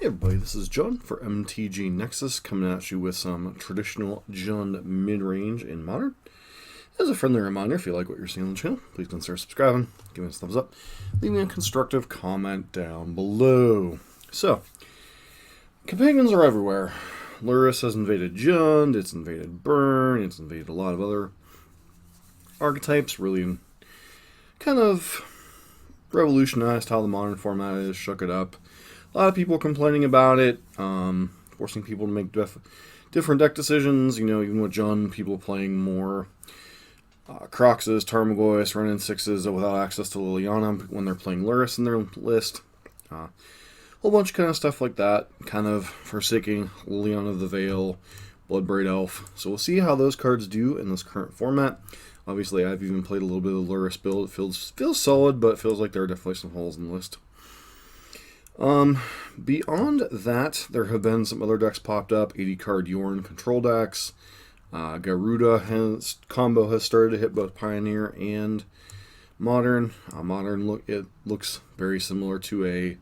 Hey everybody, this is Jund for MTG Nexus, coming at you with some traditional Jund Midrange in Modern. As a friendly reminder, if you like what you're seeing on the channel, please consider subscribing, giving us a thumbs up, leaving a constructive comment down below. So, companions are everywhere. Lurrus has invaded Jund, it's invaded Burn, it's invaded a lot of other archetypes, really kind of revolutionized how the Modern format is, shook it up. A lot of people complaining about it, forcing people to make different deck decisions. You know, even with Jund, people playing more Croxes, Tarmogoyfs, Renin 6s without access to Liliana when they're playing Lurrus in their list. A whole bunch of kind of stuff like that, kind of forsaking Liliana of the Veil, Bloodbraid Elf. So we'll see how those cards do in this current format. Obviously, I've even played a little bit of the Lurrus build. It feels solid, but it feels like there are definitely some holes in the list. Beyond that, there have been some other decks popped up. 80 card Yorion control decks. Garuda combo has started to hit both Pioneer and Modern. It looks very similar to a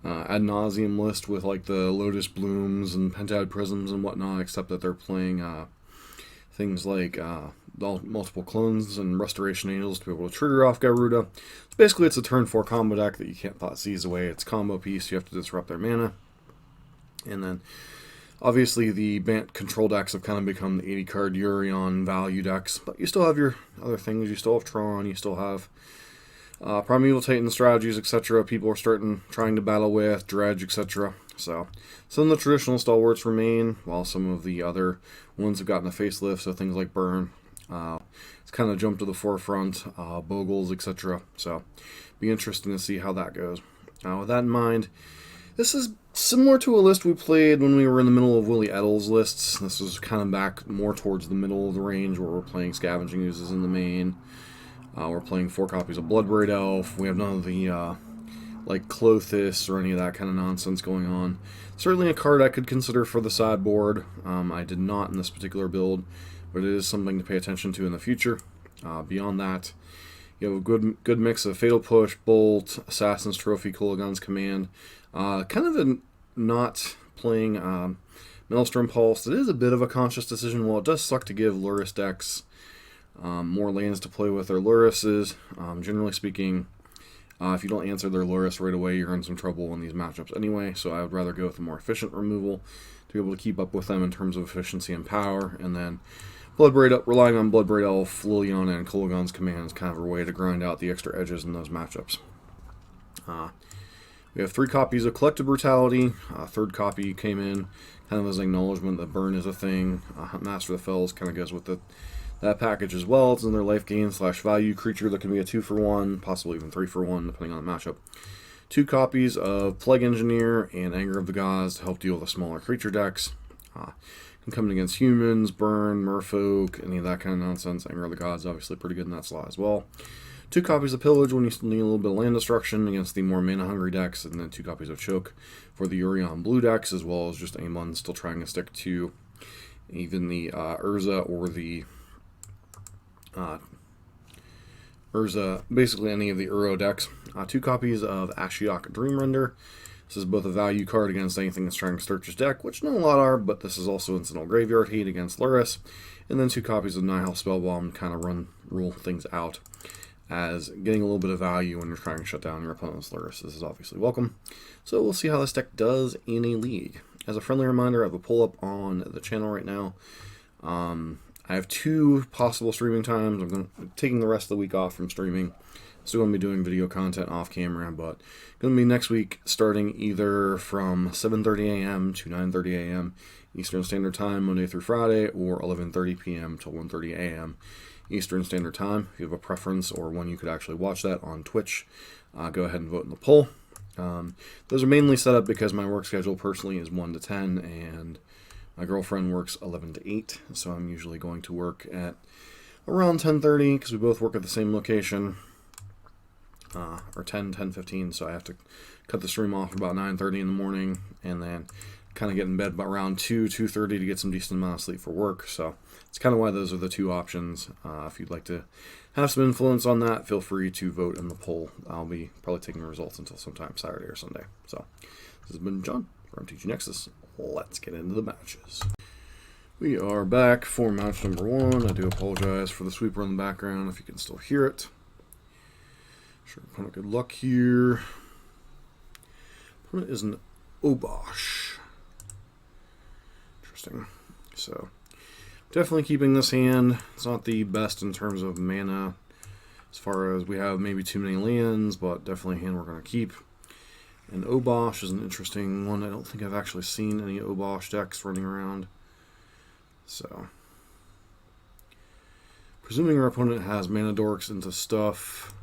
ad nauseum list with like the Lotus Blooms and Pentad Prisms and whatnot, except that they're playing things like multiple clones and Restoration Angels to be able to trigger off Garuda. So basically, it's a turn 4 combo deck that you can't thought seize away. It's combo piece, you have to disrupt their mana. And then, obviously, the Bant control decks have kind of become the 80 card Yorion value decks, but you still have your other things. You still have Tron, you still have Primeval Titan strategies, etc. People are trying to battle with, Dredge, etc. So, some of the traditional stalwarts remain, while some of the other ones have gotten a facelift, so things like Burn. It's kind of jumped to the forefront, Bogles, etc. So, be interesting to see how that goes. With that in mind, this is similar to a list we played when we were in the middle of Willie Edel's lists. This was kind of back more towards the middle of the range, where we're playing Scavenging Oozes in the main. We're playing 4 copies of Bloodbraid Elf. We have none of the like Clothis or any of that kind of nonsense going on. Certainly a card I could consider for the sideboard. I did not in this particular build, but it is something to pay attention to in the future. Beyond that, you have a good mix of Fatal Push, Bolt, Assassin's Trophy, Kulagan's Command. Kind of not playing Maelstrom Pulse. It is a bit of a conscious decision. While it does suck to give Lurrus decks more lands to play with their Lurruses, generally speaking, if you don't answer their Lurrus right away, you're in some trouble in these matchups anyway, so I would rather go with a more efficient removal to be able to keep up with them in terms of efficiency and power, and then relying on Bloodbraid Elf, Liliana, and Kulagan's Command is kind of a way to grind out the extra edges in those matchups. We have 3 copies of Collective Brutality. Third copy came in kind of as an acknowledgement that Burn is a thing. Master of the Fells kind of goes with that package as well. It's another life gain / value creature that can be a 2 for 1, possibly even 3 for 1, depending on the matchup. 2 copies of Plague Engineer and Anger of the Gods to help deal with the smaller creature decks. Can come in against humans, Burn, Merfolk, any of that kind of nonsense. Anger of the Gods obviously pretty good in that slot as well. 2 copies of Pillage when you still need a little bit of land destruction against the more mana-hungry decks, and then 2 copies of Choke for the Yorion blue decks, as well as just anyone still trying to stick to even the Urza or the basically any of the Uro decks. 2 copies of Ashiok Dreamrender. This is both a value card against anything that's trying to search his deck, which not a lot are, but this is also Incidental Graveyard Hate against Lurrus. And then 2 copies of Nihil Spellbomb to kind of rule things out, as getting a little bit of value when you're trying to shut down your opponent's Lurrus. This is obviously welcome. So we'll see how this deck does in a league. As a friendly reminder, I have a pull up on the channel right now. I have 2 possible streaming times. I'm taking the rest of the week off from streaming. Still going to be doing video content off camera, but going to be next week starting either from 7:30 a.m. to 9:30 a.m. Eastern Standard Time, Monday through Friday, or 11:30 p.m. till 1:30 a.m. Eastern Standard Time. If you have a preference or when you could actually watch that on Twitch, go ahead and vote in the poll. Those are mainly set up because my work schedule personally is 1 to 10, and my girlfriend works 11 to 8, so I'm usually going to work at around 10:30 because we both work at the same location, or 10:15, so I have to cut the stream off at about 9:30 in the morning, and then kind of get in bed by around 2:30 to get some decent amount of sleep for work. So it's kind of why those are the 2 options. If you'd like to have some influence on that, feel free to vote in the poll. I'll be probably taking the results until sometime Saturday or Sunday. So This has been John from TG Nexus. Let's get into the matches. We are back for match number 1. I do apologize for the sweeper in the background if you can still hear it. Sure, opponent good luck here. Opponent is an Obosh. Interesting. So, definitely keeping this hand. It's not the best in terms of mana, as far as we have maybe too many lands, but definitely a hand we're going to keep. And Obosh is an interesting one. I don't think I've actually seen any Obosh decks running around. So, presuming our opponent has mana dorks into stuff.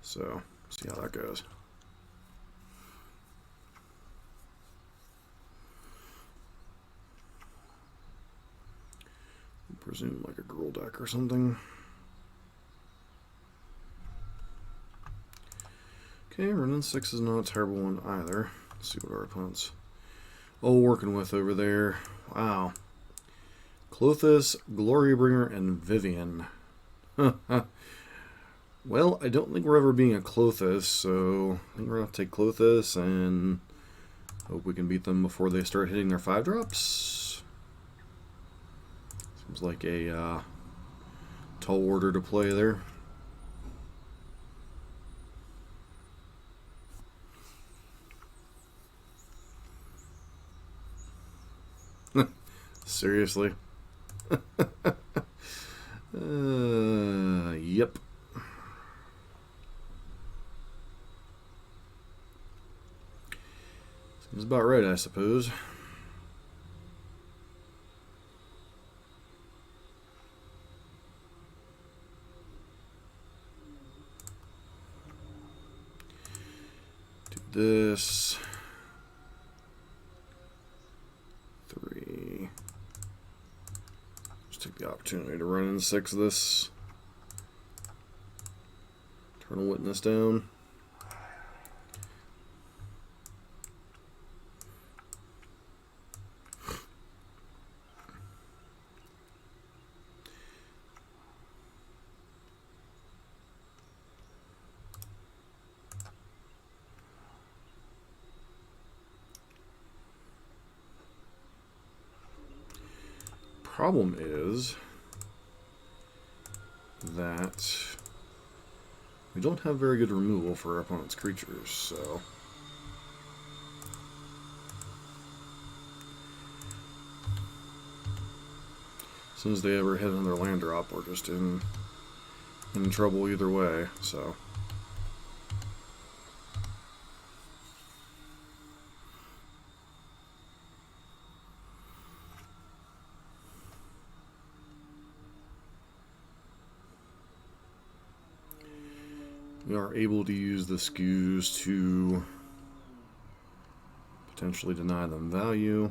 So, see how that goes. I presume like a Gruul deck or something. Okay, running 6 is not a terrible one either. Let's see what our opponent's working with over there. Wow. Klothys, Glorybringer, and Vivian. Well, I don't think we're ever being a Klothys, so I think we're going to take Klothys and hope we can beat them before they start hitting their 5-drops. Seems like a tall order to play there. Seriously? Yep. Seems about right, I suppose. Do this. 3. Just take the opportunity to run in 6 of this. Eternal Witness down. Problem is that we don't have very good removal for our opponent's creatures, so as soon as they ever hit another land drop, we're just in trouble either way, so we are able to use the skews to potentially deny them value.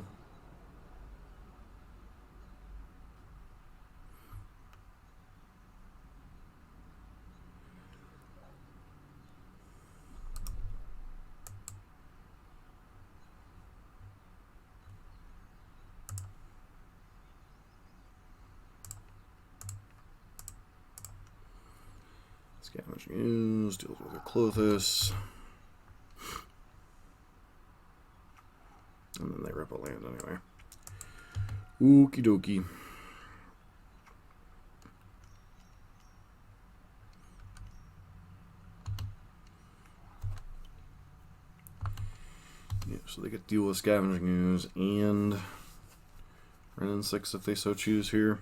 Scavenging Ooze deals with a Klothys. And then they rip a land anyway. Okie dokie. Yeah, so they get to deal with Scavenging Ooze and run in 6 if they so choose here.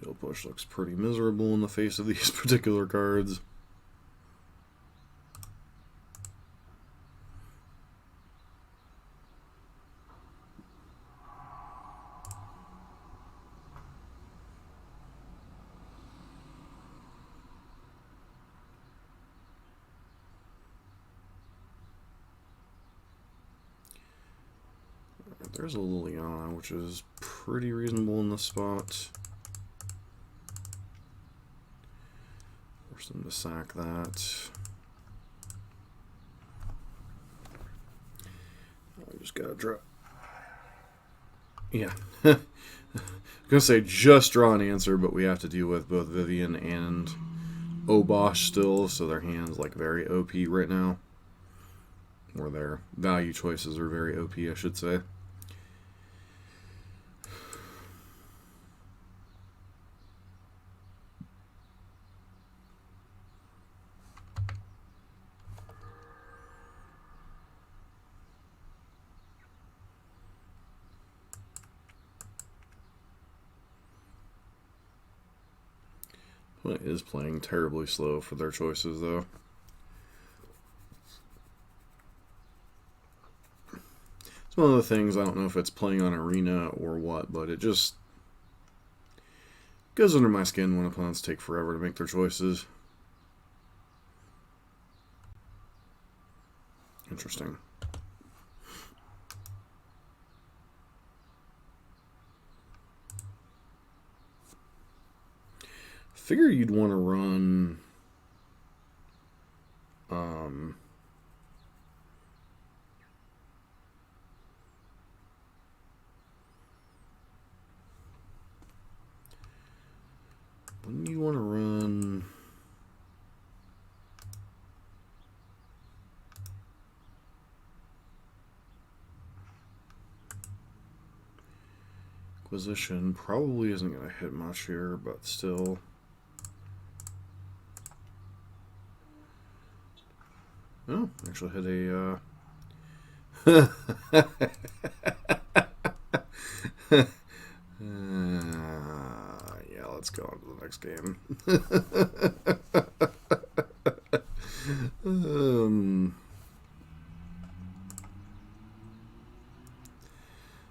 Obosh looks pretty miserable in the face of these particular cards. There's a Liliana, which is pretty reasonable in this spot. Force them to sack that. I just gotta draw. Yeah. I was gonna say just draw an answer, but we have to deal with both Vivian and Obosh still, so their hand's like very OP right now. Or their value choices are very OP, I should say. It is playing terribly slow for their choices, though. It's one of the things, I don't know if it's playing on Arena or what, but it just goes under my skin when opponents take forever to make their choices. Interesting. Figure you'd want to run wouldn't you want to run Acquisition? Probably isn't going to hit much here, but still. Oh, actually hit a yeah, let's go on to the next game.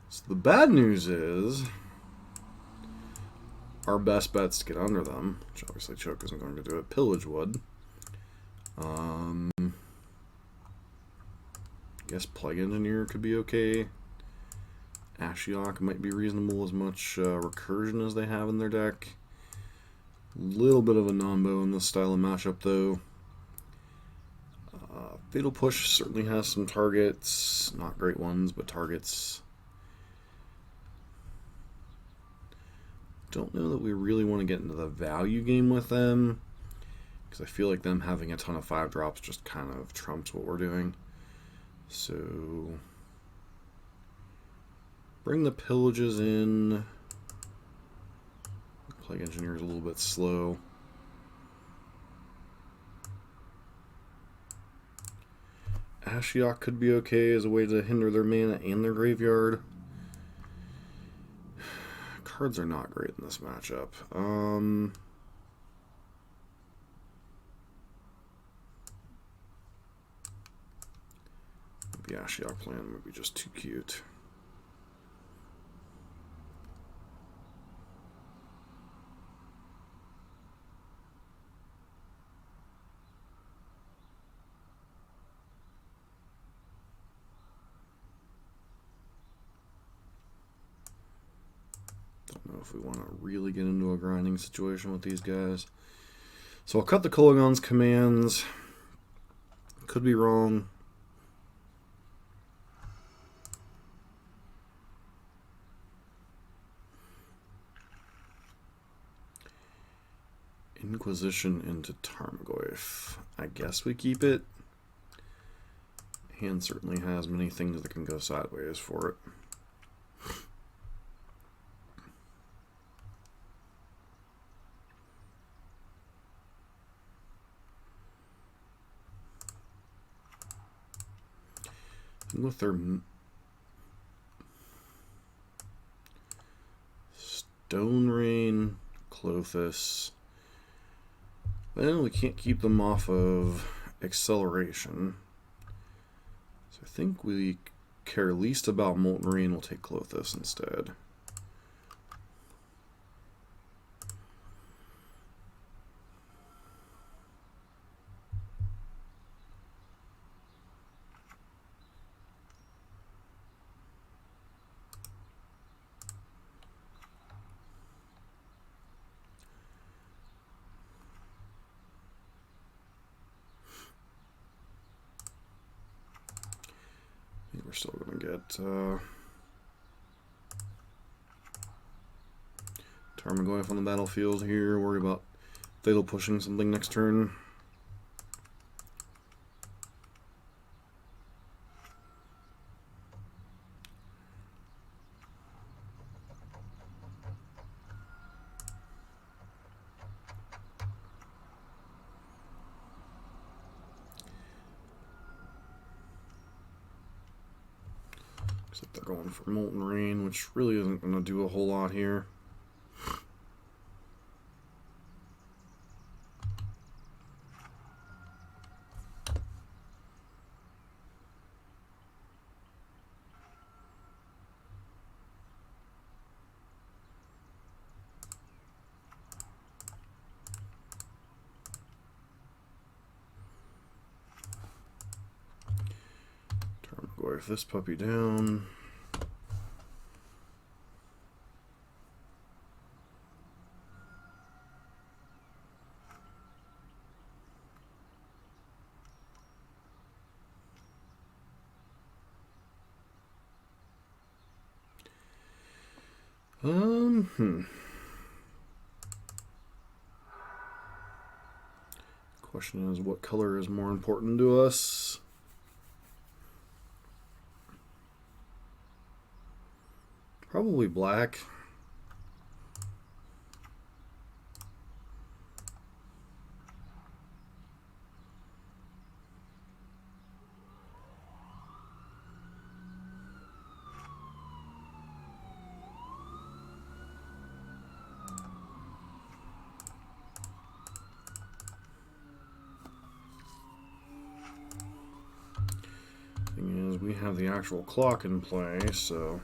So the bad news is our best bet's to get under them, which obviously Choke isn't going to do it. Pillage would. Guess Plague Engineer could be okay. Ashiok might be reasonable, as much recursion as they have in their deck. A little bit of a nombo in this style of matchup, though. Fatal Push certainly has some targets. Not great ones, but targets. Don't know that we really want to get into the value game with them, because I feel like them having a ton of 5-drops just kind of trumps what we're doing. So bring the Pillages in. Plague Engineer is a little bit slow. Ashiok could be okay as a way to hinder their mana and their graveyard. Cards are not great in this matchup. The Ashiok plan would be just too cute. Don't know if we want to really get into a grinding situation with these guys. So I'll cut the Kolaghan's commands. Could be wrong. Inquisition into Tarmogoyf. I guess we keep it. Hand certainly has many things that can go sideways for it. With their Stone Rain, Klothys. Well, we can't keep them off of acceleration. So I think we care least about Molten Rain. We'll take Klothys instead. We're still going to get Tarmogoyf on the battlefield here. Worry about Fatal pushing something next turn. Looks like they're going for Molten Rain, which really isn't going to do a whole lot here. Tarmogoyf this puppy down. Question is, what color is more important to us? Probably black. Thing is, we have the actual clock in play, so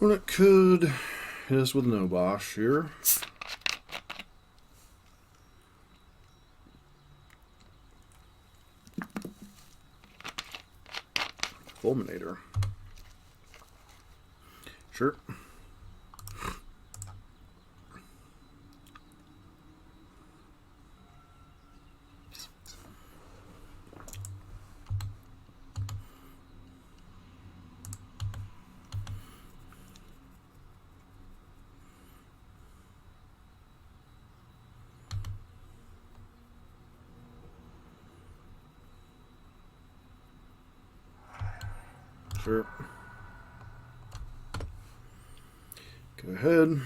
opponent could hit us with an Obosh here. Fulminator. Sure. Sure. Go ahead.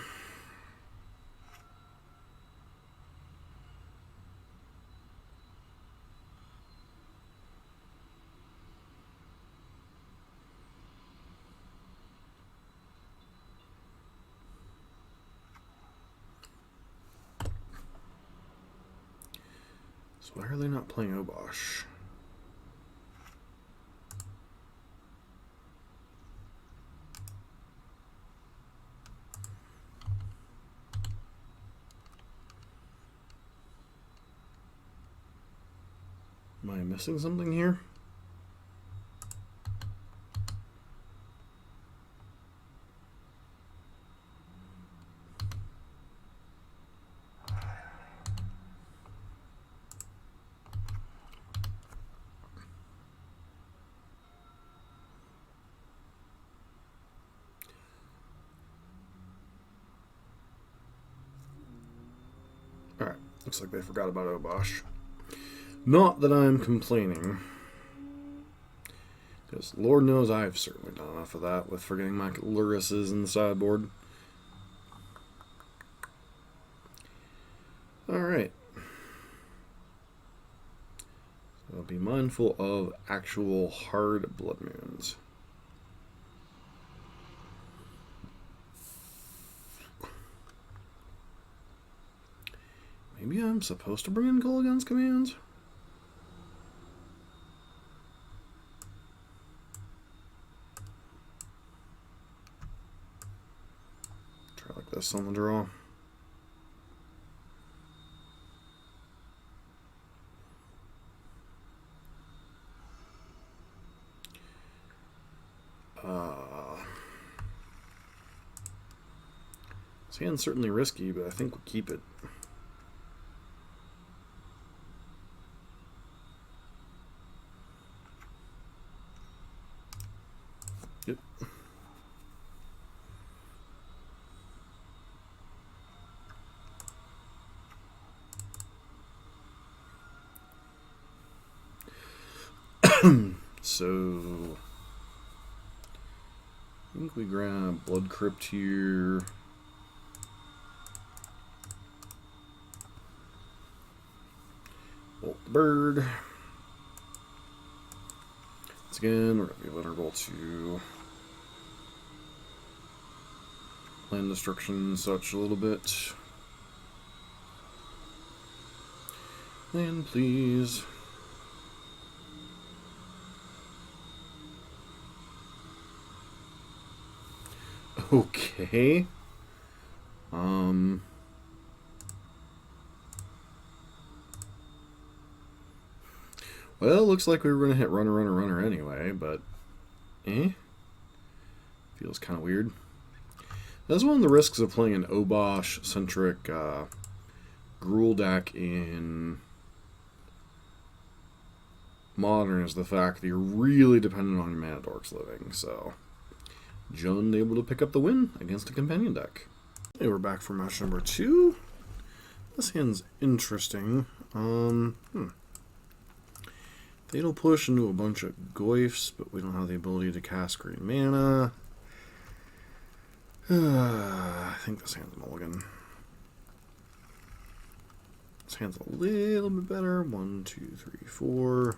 So why are they not playing Obosh? Am I missing something here? Alright, looks like they forgot about Obosh. Not that I'm complaining, because Lord knows I've certainly done enough of that with forgetting my Lurises in the sideboard. Alright. So be mindful of actual hard Blood Moons. Maybe I'm supposed to bring in Gulligan's Commands? this on the draw. This hand's certainly risky, but I think we'll keep it. Yep. So I think we grab Blood Crypt here. Bolt the bird. Once again, we're going to be vulnerable to land destruction and such a little bit. Land, please. Okay. Well, looks like we were going to hit runner anyway, but feels kind of weird. That's one of the risks of playing an Obosh-centric Gruul deck in Modern is the fact that you're really dependent on your mana dorks living, so Jund able to pick up the win against a companion deck. Okay, we're back for match number 2. This hand's interesting. Fatal push into a bunch of goifs, but we don't have the ability to cast green mana. I think this hand's mulligan. This hand's a little bit better. 1, 2, 3, 4.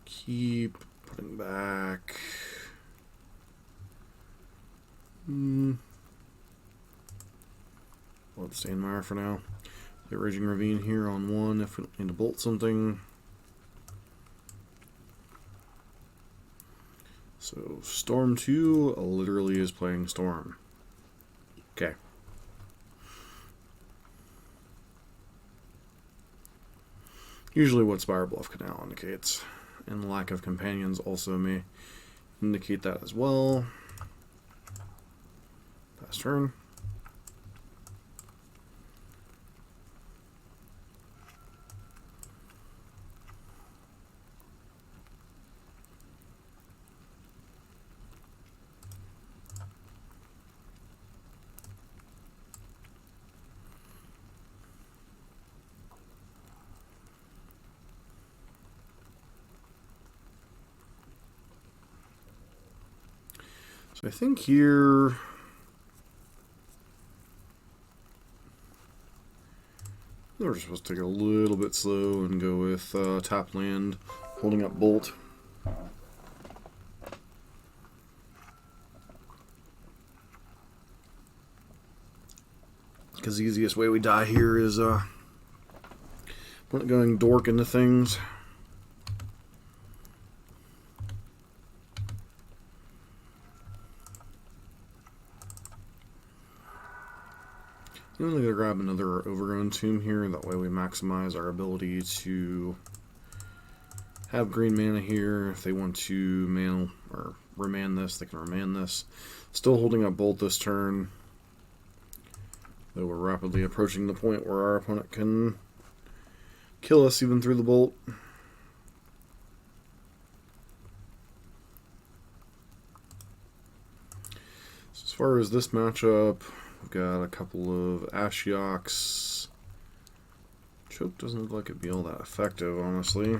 Keep putting back. Bloodstainmire for now. Play Raging Ravine here on 1 if we don't need to bolt something. So Storm 2 literally is playing Storm. Okay. Usually what Spire Bluff Canal indicates. And the lack of companions also may indicate that as well. Pass turn. So I think here we're supposed to take it a little bit slow and go with tap land, holding up Bolt. Because the easiest way we die here is going dork into things. I'm going to grab another Overgrown Tomb here, that way we maximize our ability to have green mana here. If they want to mana or remand this, they can remand this. Still holding up Bolt this turn, though we're rapidly approaching the point where our opponent can kill us even through the Bolt. So as far as this matchup, we've got a couple of Ashioks. Choke doesn't look like it'd be all that effective, honestly.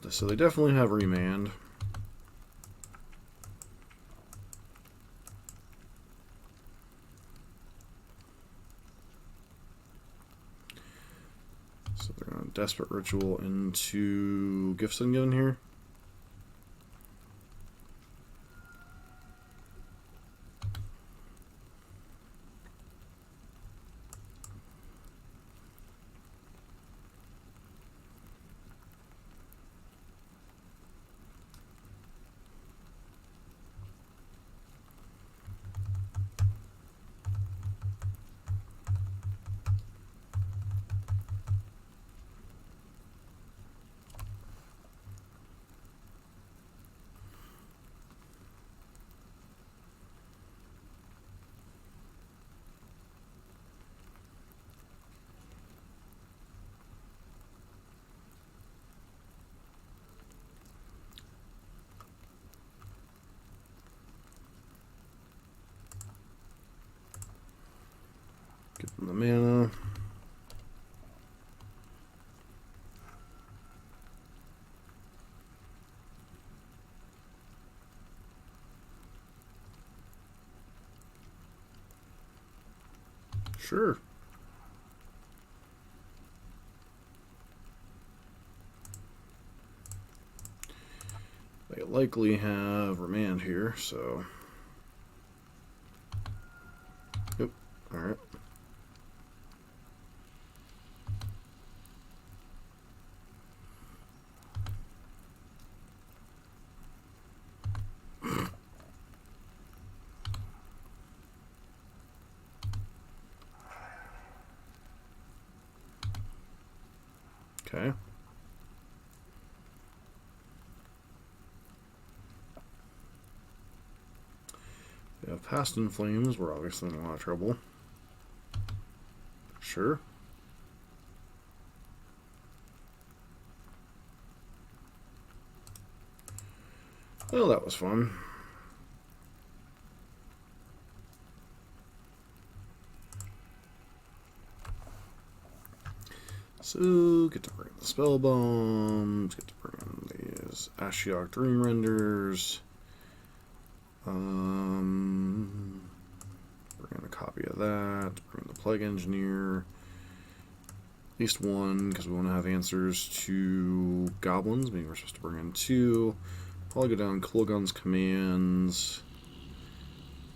So they definitely have remand. So they're going to Desperate Ritual into Gifts Ungiven here. The mana. Sure. They likely have Remand here, so. Yep. Alright. Okay. We have Past in Flames. We're obviously in a lot of trouble. Sure. Well, that was fun. So, get to bring the Spell Bombs, get to bring in these Ashiok Dream Renders. Bring in a copy of that, bring in the Plague Engineer. At least one, because we want to have answers to Goblins, meaning we're supposed to bring in two. Probably go down Kulgun's commands.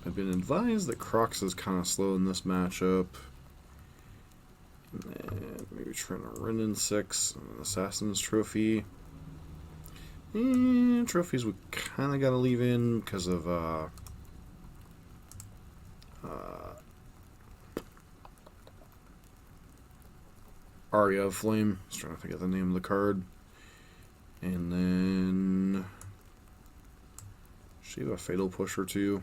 I've been advised that Crocs is kind of slow in this matchup. And then maybe trying to run in 6, and an Assassin's Trophy. And trophies we kind of got to leave in because of Aria of Flame. I was trying to think of the name of the card. And then she have a Fatal Push or two.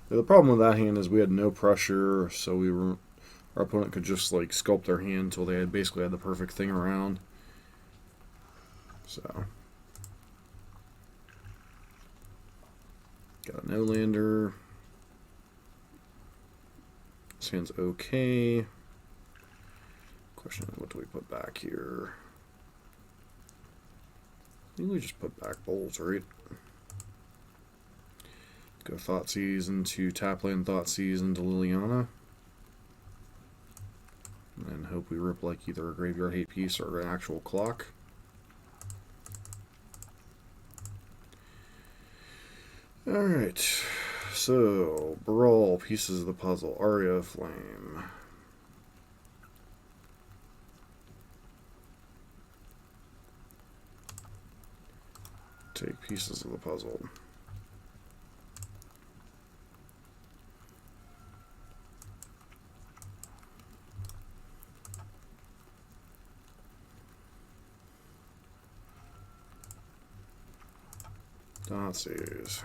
The problem with that hand is we had no pressure, so our opponent could just like sculpt their hand until they had basically had the perfect thing around. So got a no-lander. This hand's okay. Question is, what do we put back here? I think we just put back Bowls, right? Go Thoughtseize into Tapland, Thoughtseize into Liliana. And hope we rip like either a Graveyard Hate piece or an actual clock. Alright, so Brawl, Pieces of the Puzzle, Aria of Flame. Take Pieces of the Puzzle. Thoughtseize.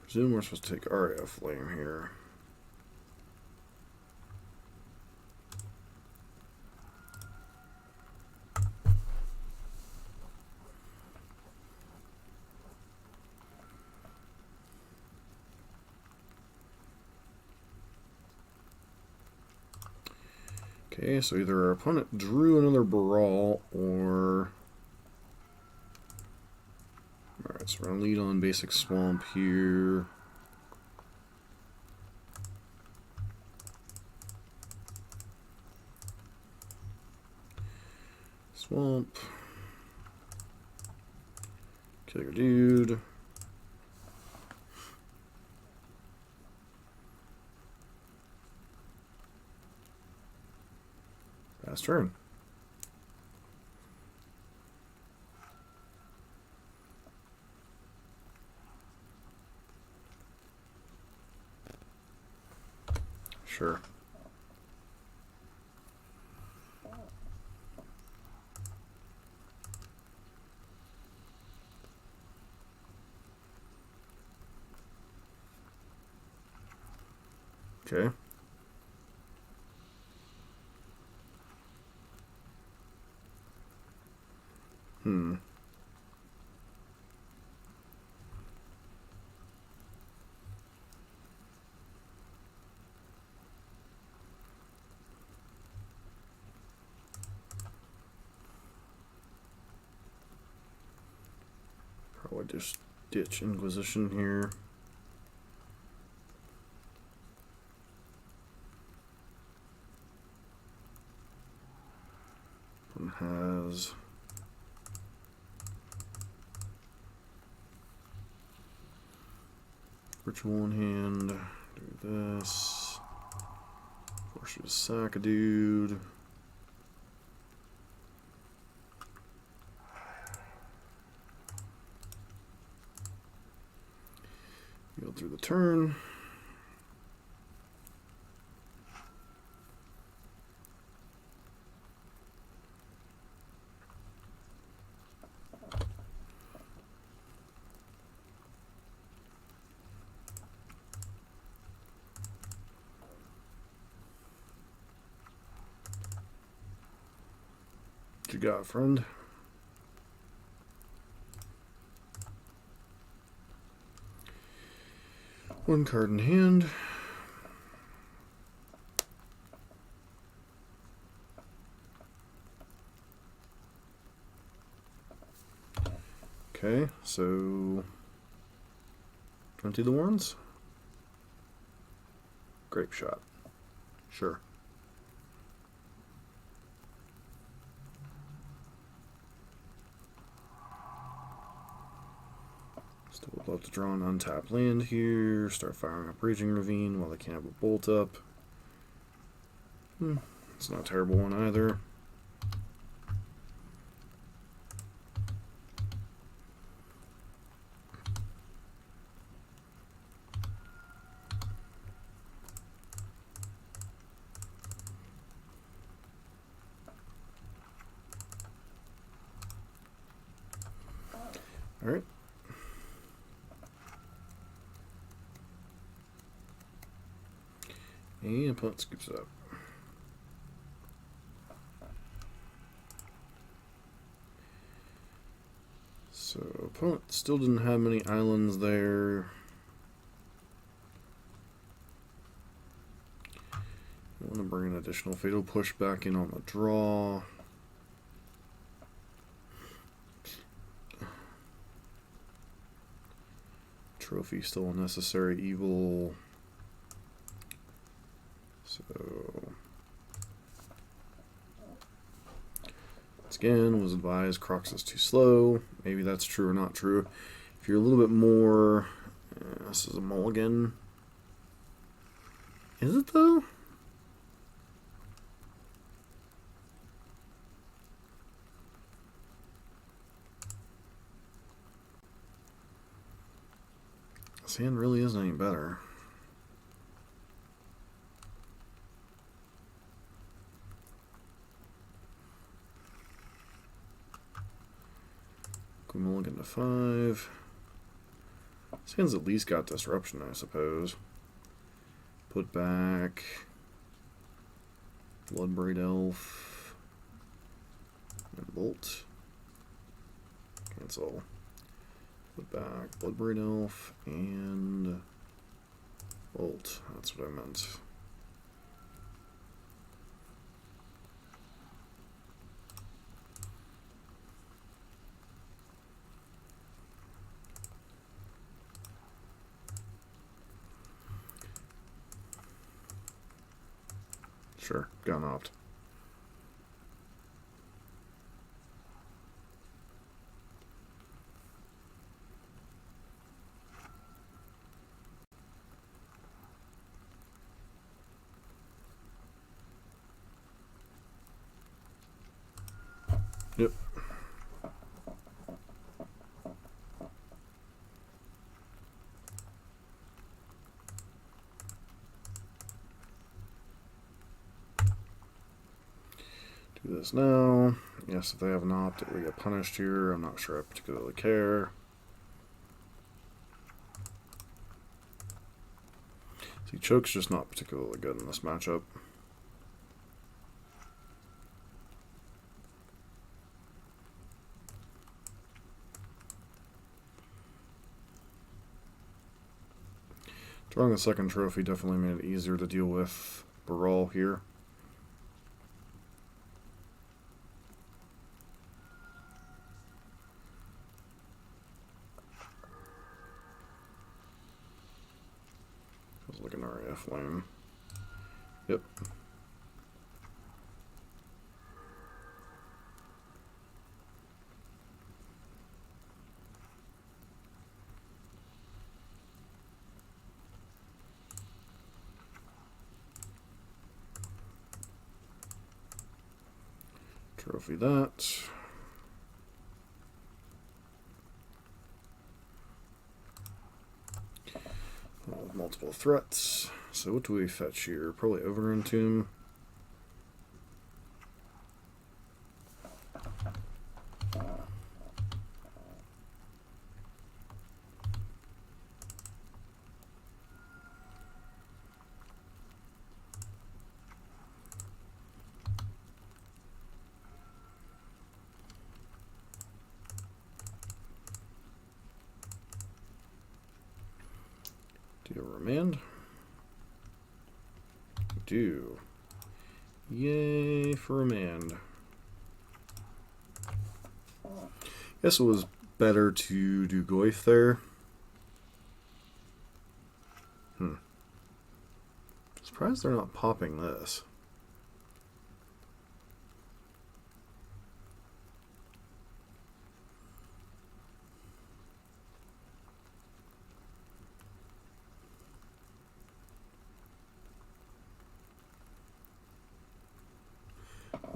Presume we're supposed to take Aria of Flame here. Okay, so either our opponent drew another Brawl or... Alright, so we're going to lead on basic Swamp here. Swamp. Kill your dude. Pass turn. Sure. Okay. just ditch Inquisition here. One has Ritual in hand. Do this. Force you to sack a dude. Go through the turn. What you got, friend? One card in hand. Okay, so empty the warrens. Grape shot. Sure. Still would love to draw an untapped land here. Start firing up Raging Ravine while they can't have a bolt up. It's not a terrible one either. All right. And opponent scoops it up. So opponent still didn't have many islands there. I want to bring an additional Fatal Push back in on the draw. Trophy still a necessary evil. So once again, was advised Crocs is too slow. Maybe that's true or not true. If you're a little bit more, this is a mulligan. Is it though? This hand really isn't any better. Go mulligan to 5. This hand's at least got disruption, I suppose. Put back Bloodbraid Elf and Bolt. Cancel. Put back Bloodbraid Elf and Bolt. That's what I meant. Sure, gun opt. Yep. Do this now. Yes, if they have an opt, we get punished here. I'm not sure I particularly care. See, Choke's just not particularly good in this matchup. Drawing the second trophy definitely made it easier to deal with Baral here. like an RAF lane. Yep. Trophy that. Multiple threats. So what do we fetch here? Probably Overgrown Tomb. Do a remand. Do. Yay for remand. Guess it was better to do Goyf there. Surprised they're not popping this.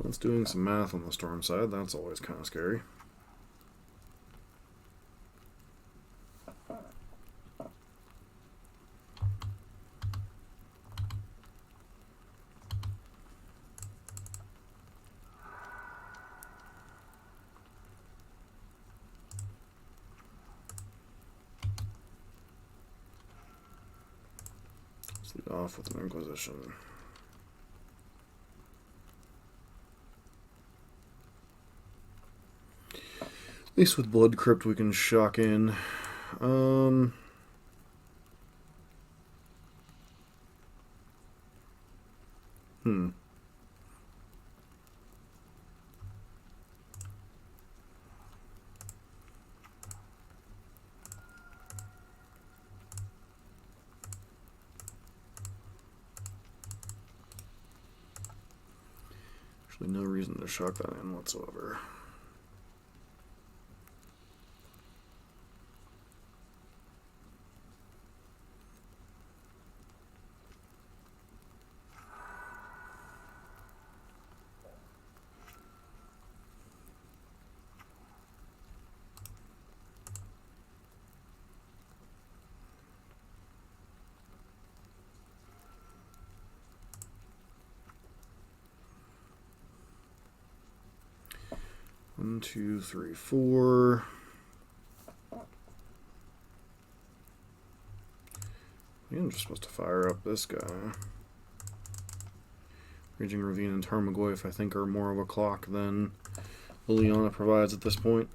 It's doing some math on the storm side. That's always kind of scary. Let's lead off with an Inquisition. At least with Blood Crypt we can shock in. Actually, no reason to shock that in whatsoever. One, two, three, four. I'm just supposed to fire up this guy. Raging Ravine and Tarmogoyf, I think, are more of a clock than Liliana provides at this point.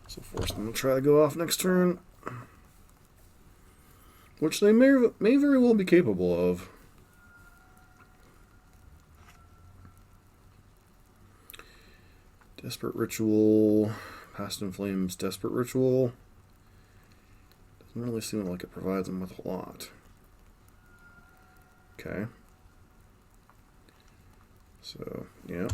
So force them to try to go off next turn, which they may very well be capable of. Desperate Ritual, Past in Flames, Desperate Ritual. Doesn't really seem like it provides them with a lot. Okay. So, yeah.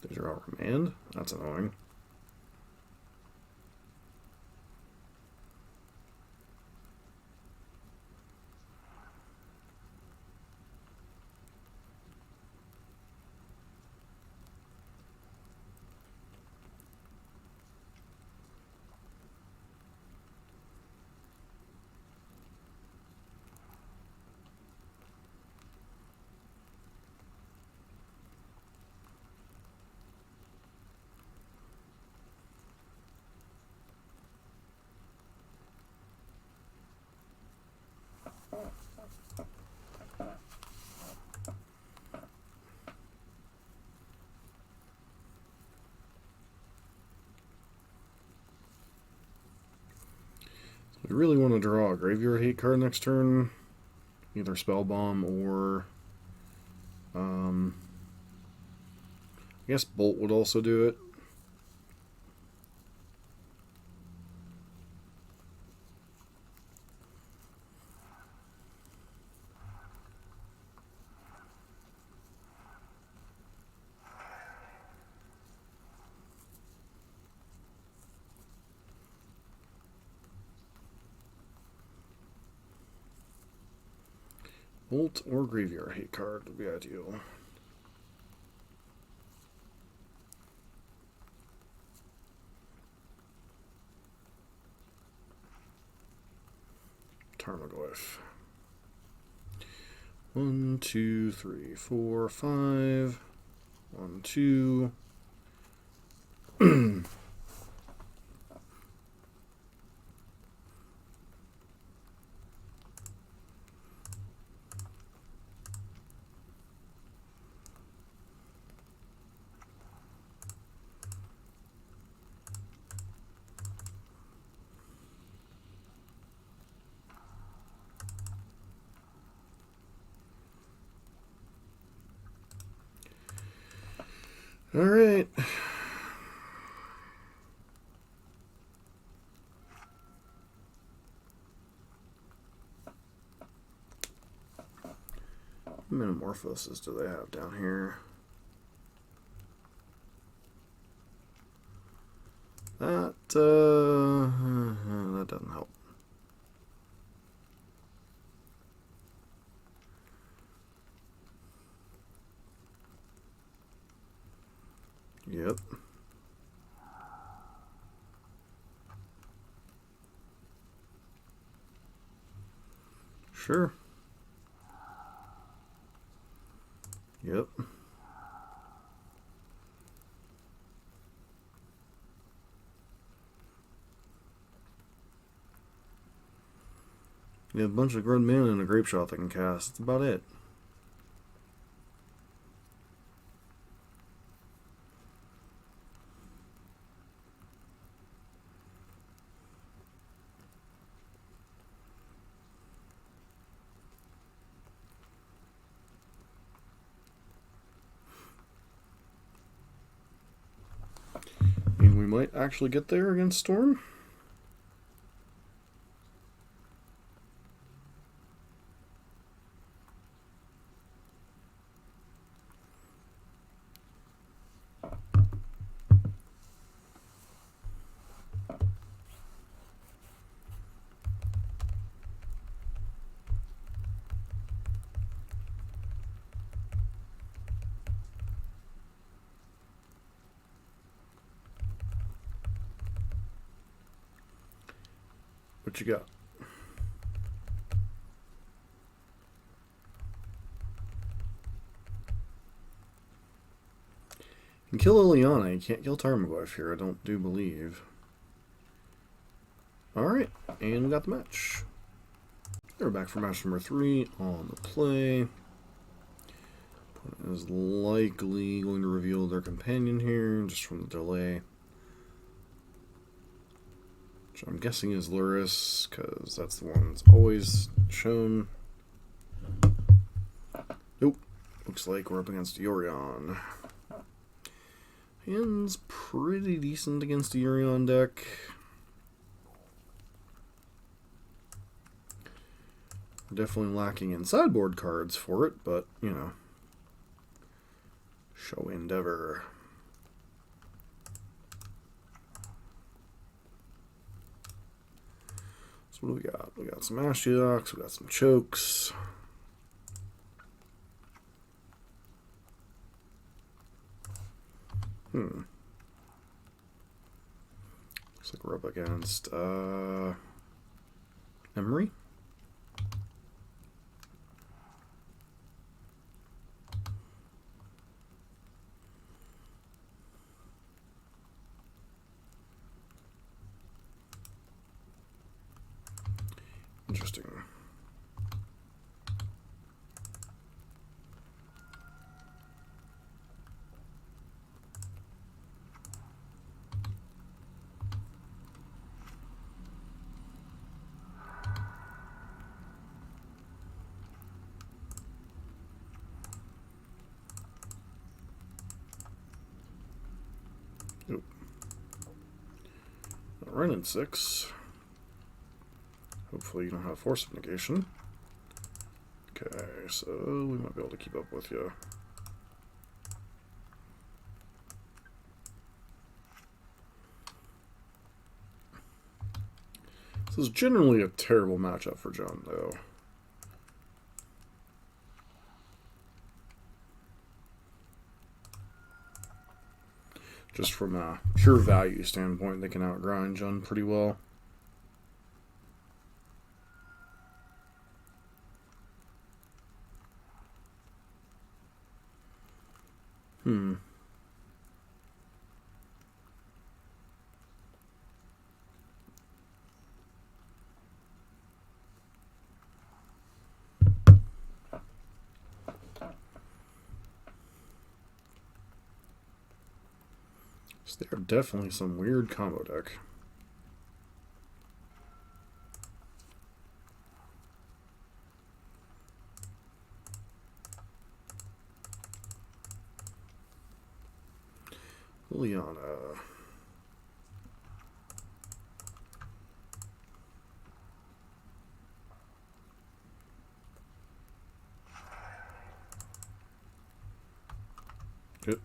There's your remand. That's annoying. You really want to draw a Graveyard Hate card next turn. Either Spell Bomb or... I guess Bolt would also do it. Bolt or Graveyard Hate card would be ideal. Tarmogoyf. 1, 2, 3, 4, 5. 1, 2. All right. How many Metamorphoses do they have down here? That doesn't help. Yep. Sure. Yep. You have a bunch of grown men and a grape shot that can cast. That's about it. And we might actually get there against Storm. What you got? You can kill Liliana. You can't kill Tarmogoyf here, I don't believe. Alright, and we got the match. We're back for match number 3 on the play. Opponent is likely going to reveal their companion here, just from the delay. Which I'm guessing is Luris, because that's the one that's always shown. Nope. Looks like we're up against Yorion. Hand's pretty decent against the Yorion deck. Definitely lacking in sideboard cards for it, but, you know. Show endeavor. So what do we got? We got some Ashiok, we got some Chokes. Looks like we're up against Emery. Interesting. run in 6. Hopefully you don't have Force of Negation. Okay, so we might be able to keep up with you. This is generally a terrible matchup for Jund, though. Just from a pure value standpoint, they can outgrind Jund pretty well. So there are definitely some weird combo deck. Liliana. Good.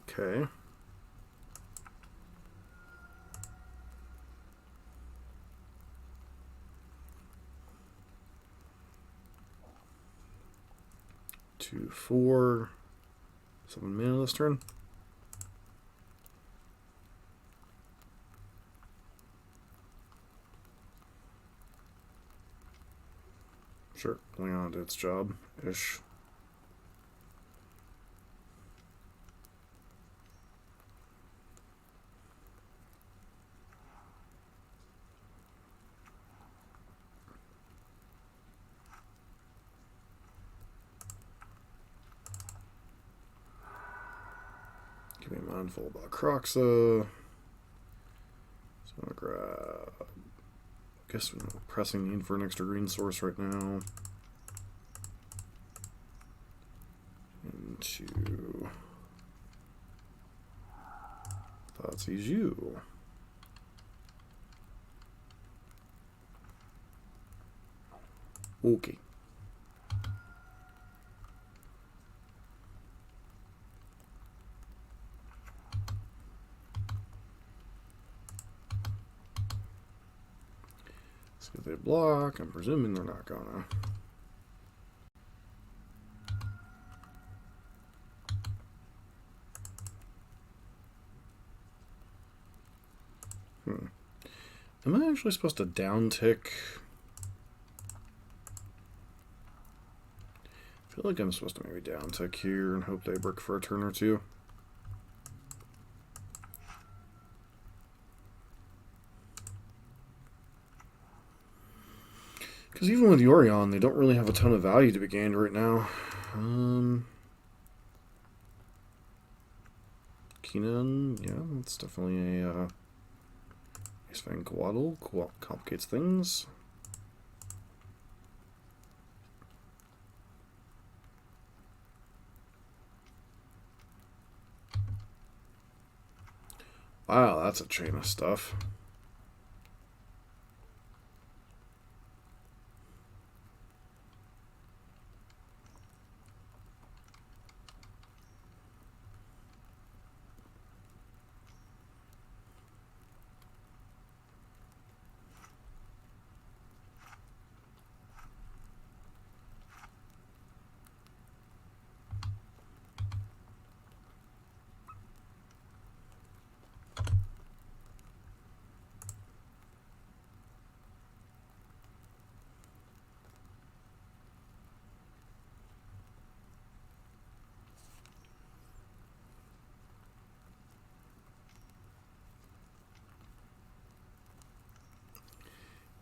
Okay. Two, 4, 7 mana this turn. Sure, Leon did its job-ish. Getting mindful about Croxa. So I'm gonna grab. I guess we're pressing need for an extra green source right now. Into Thoughtseize you. Okay. So if they block, I'm presuming they're not gonna. Am I actually supposed to downtick? I feel like I'm supposed to maybe downtick here and hope they brick for a turn or two. Because even with Yorion, they don't really have a ton of value to be gained right now. Keenan, yeah, that's definitely a Ace Fang Coatl complicates things. Wow, that's a chain of stuff.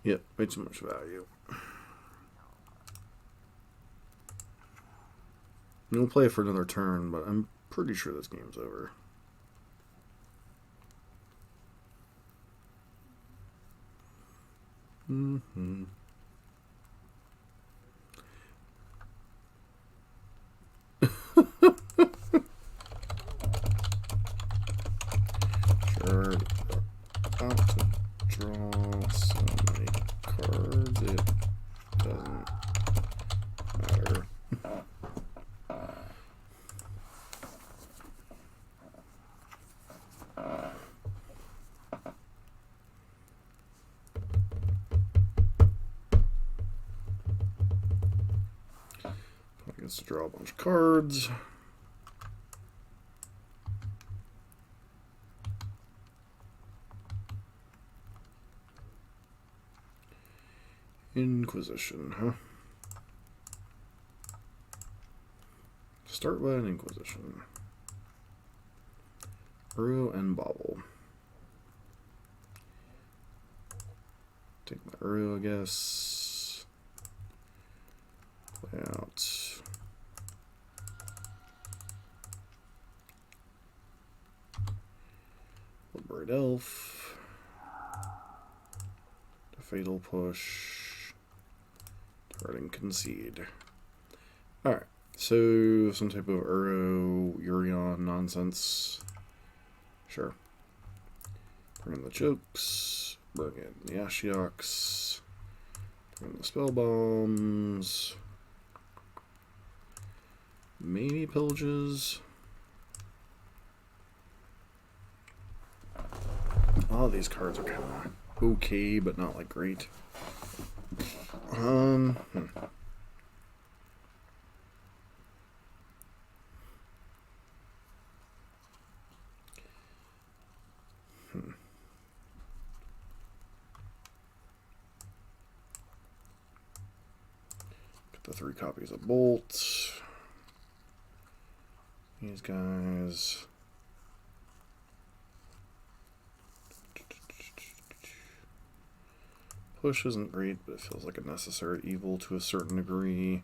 Yep, way too much value. We'll play for another turn, but I'm pretty sure this game's over. Discard. About to draw so many cards. It doesn't matter. I guess to draw a bunch of cards. Inquisition, huh? Start by an Inquisition. Uro and Bobble. Take my Uro, I guess. Play out. Liberated Elf. The Fatal Push. Concede. Alright, so some type of Uro, Yorion nonsense. Sure. Bring in the Jokes. Bring in the Ashioks. Bring in the Spell Bombs. Maybe Pillages. All of these cards are kind of okay, but not like great. Get the 3 copies of Bolt. These guys. Push isn't great, but it feels like a necessary evil to a certain degree.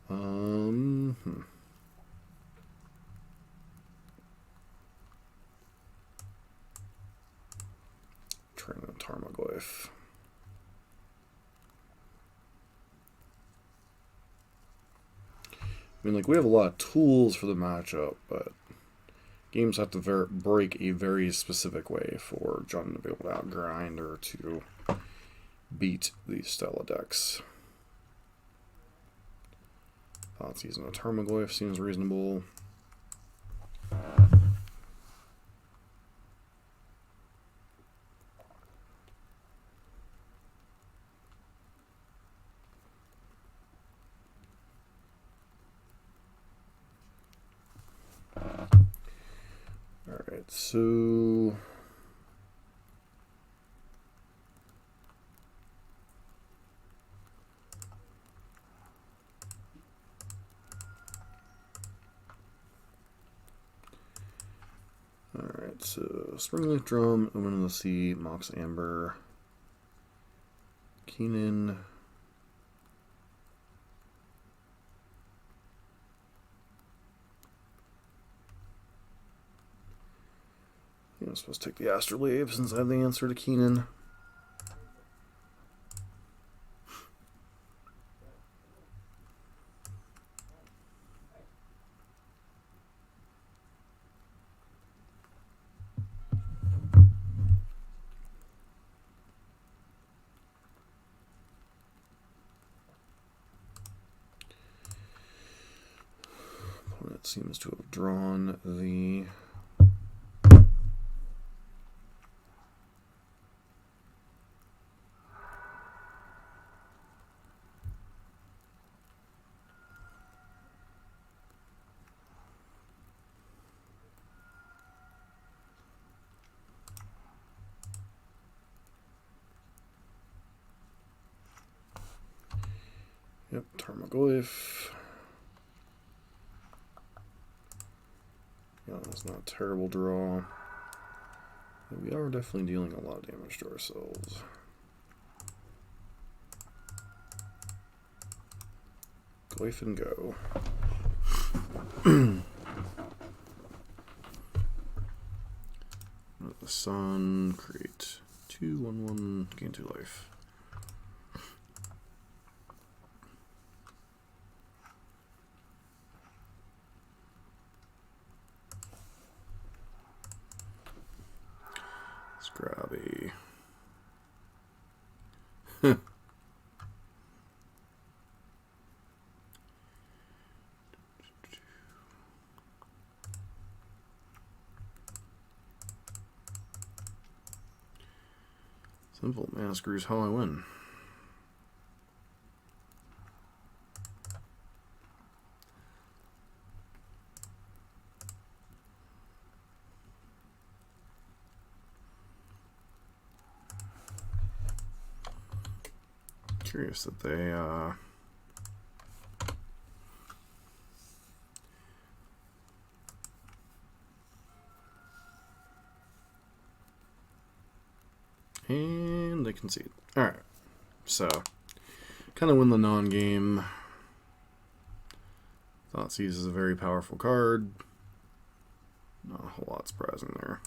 Trying a Tarmogoyf. I mean, like, we have a lot of tools for the matchup, but games have to break a very specific way for Jund to be able to outgrind or to beat these style of decks. Thoughts using a Tarmogoyf seems reasonable. Alright, so Springleaf Drum, Omen of the Sea, Mox Amber, Keenan, I'm supposed to take the Astrolabe since I have the answer to Keenan. Opponent seems to have drawn the Tarmogoyf. Yeah, that's not a terrible draw. But we are definitely dealing a lot of damage to ourselves. Goyf and go. The sun, create 2/1/1, gain 2 life. grab a... Simple mana screws how I win. Curious that they and they concede. Alright. So kind of win the non-game. Thoughtseize is a very powerful card. Not a whole lot surprising there.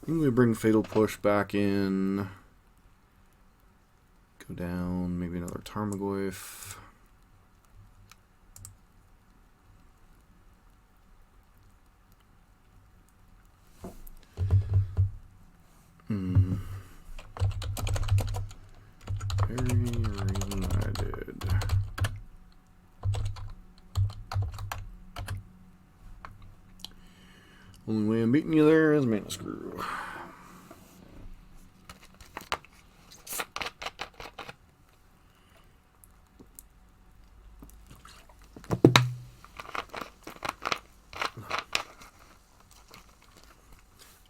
I think we bring Fatal Push back in. Go down, maybe another Tarmogoyf. Very reunited. Only way I'm beating you there is Mana Screw.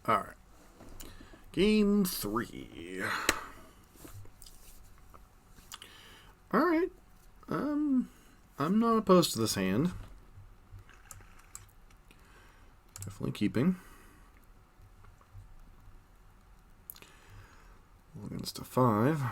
Alright. Game 3. Alright. I'm not opposed to this hand. Definitely keeping. Against a 5.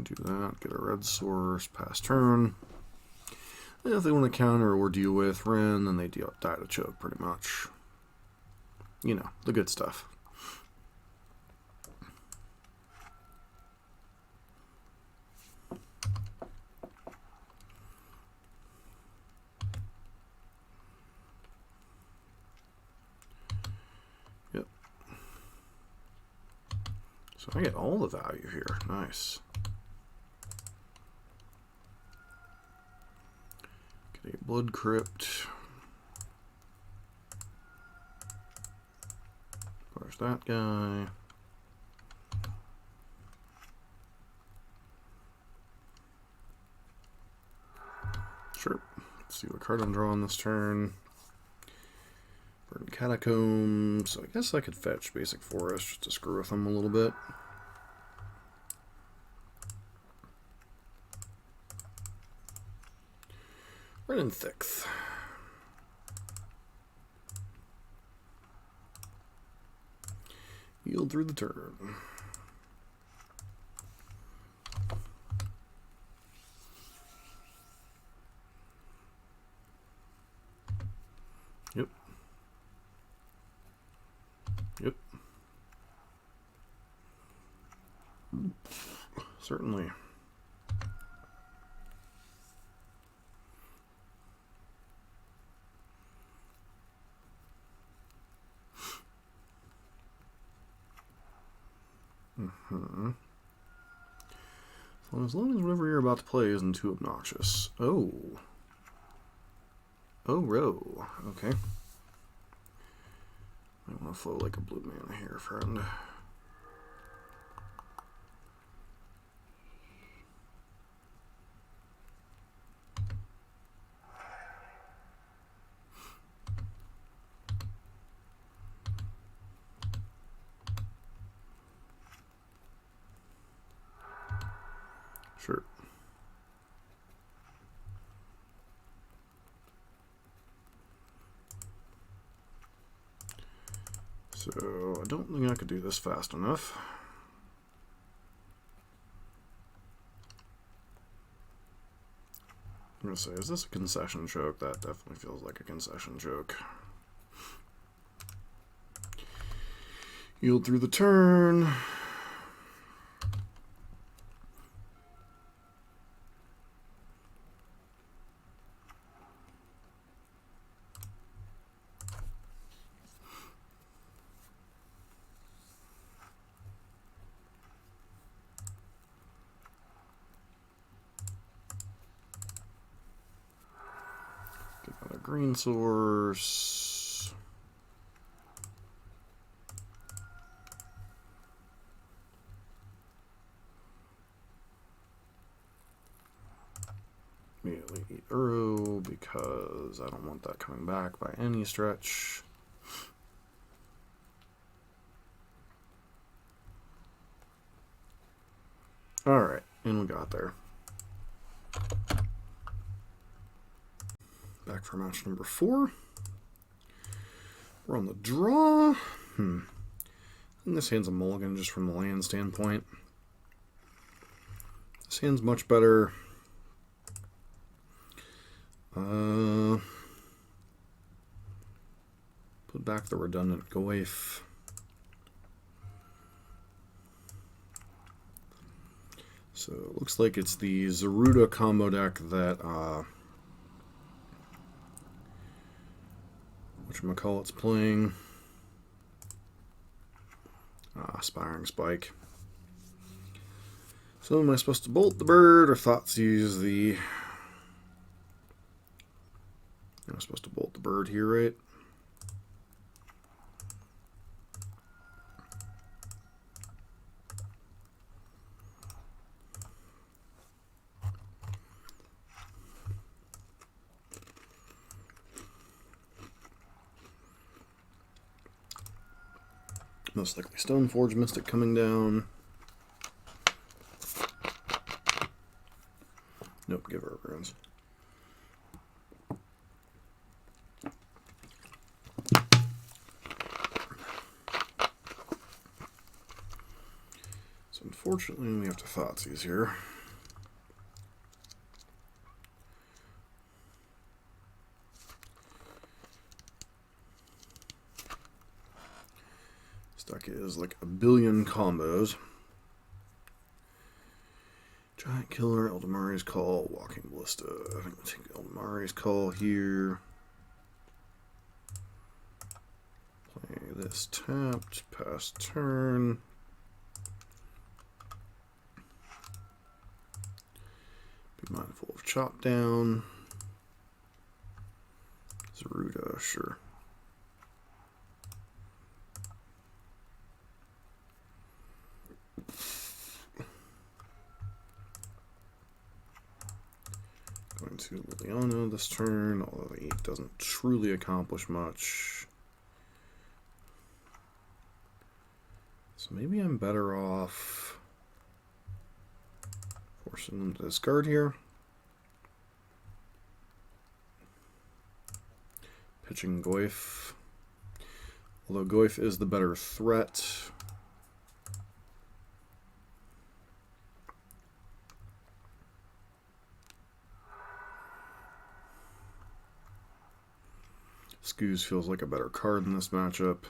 Do that, get a red source, pass turn. And if they want to counter or deal with Wrenn, then they die to choke pretty much. You know, the good stuff. Yep. So I get all the value here. Nice. Get a Blood Crypt. Push that guy. Sure. Let's see what card I'm drawing this turn. Burn Catacombs. So I guess I could fetch Basic Forest just to screw with them a little bit. Right in Sixth. Yield through the turn. Yep. Yep. Certainly. So as long as whatever you're about to play isn't too obnoxious. Oh. Oh, row. Okay. I want to flow like a blue mana here, friend. Sure. So, I don't think I could do this fast enough. I'm going to say, is this a concession joke? That definitely feels like a concession joke. Yield through the turn. Green Source. Immediately eat Uro because I don't want that coming back by any stretch. Alright, and we got there. Back for match number 4. We're on the draw. And this hand's a mulligan just from the land standpoint. This hand's much better. Put back the redundant Goif. So it looks like it's the Zirda combo deck that whatchamacallit's playing. Aspiring Spike. So am I supposed to bolt the bird or Thoughtseize the... I'm supposed to bolt the bird here, right? Most likely Stoneforge Mystic coming down. Nope, give her runes. So unfortunately we have to Thoughtseize here. Deck is like a billion combos. Giant Killer, Eldamari's Call, Walking Ballista. I think we'll take Eldamari's Call here. Play this tapped, pass turn. Be mindful of Chop Down. Zirda, sure. Going to Liliana this turn, although the 8 doesn't truly accomplish much. So maybe I'm better off forcing them to discard here. Pitching Goif. Although Goif is the better threat. Scoos feels like a better card in this matchup.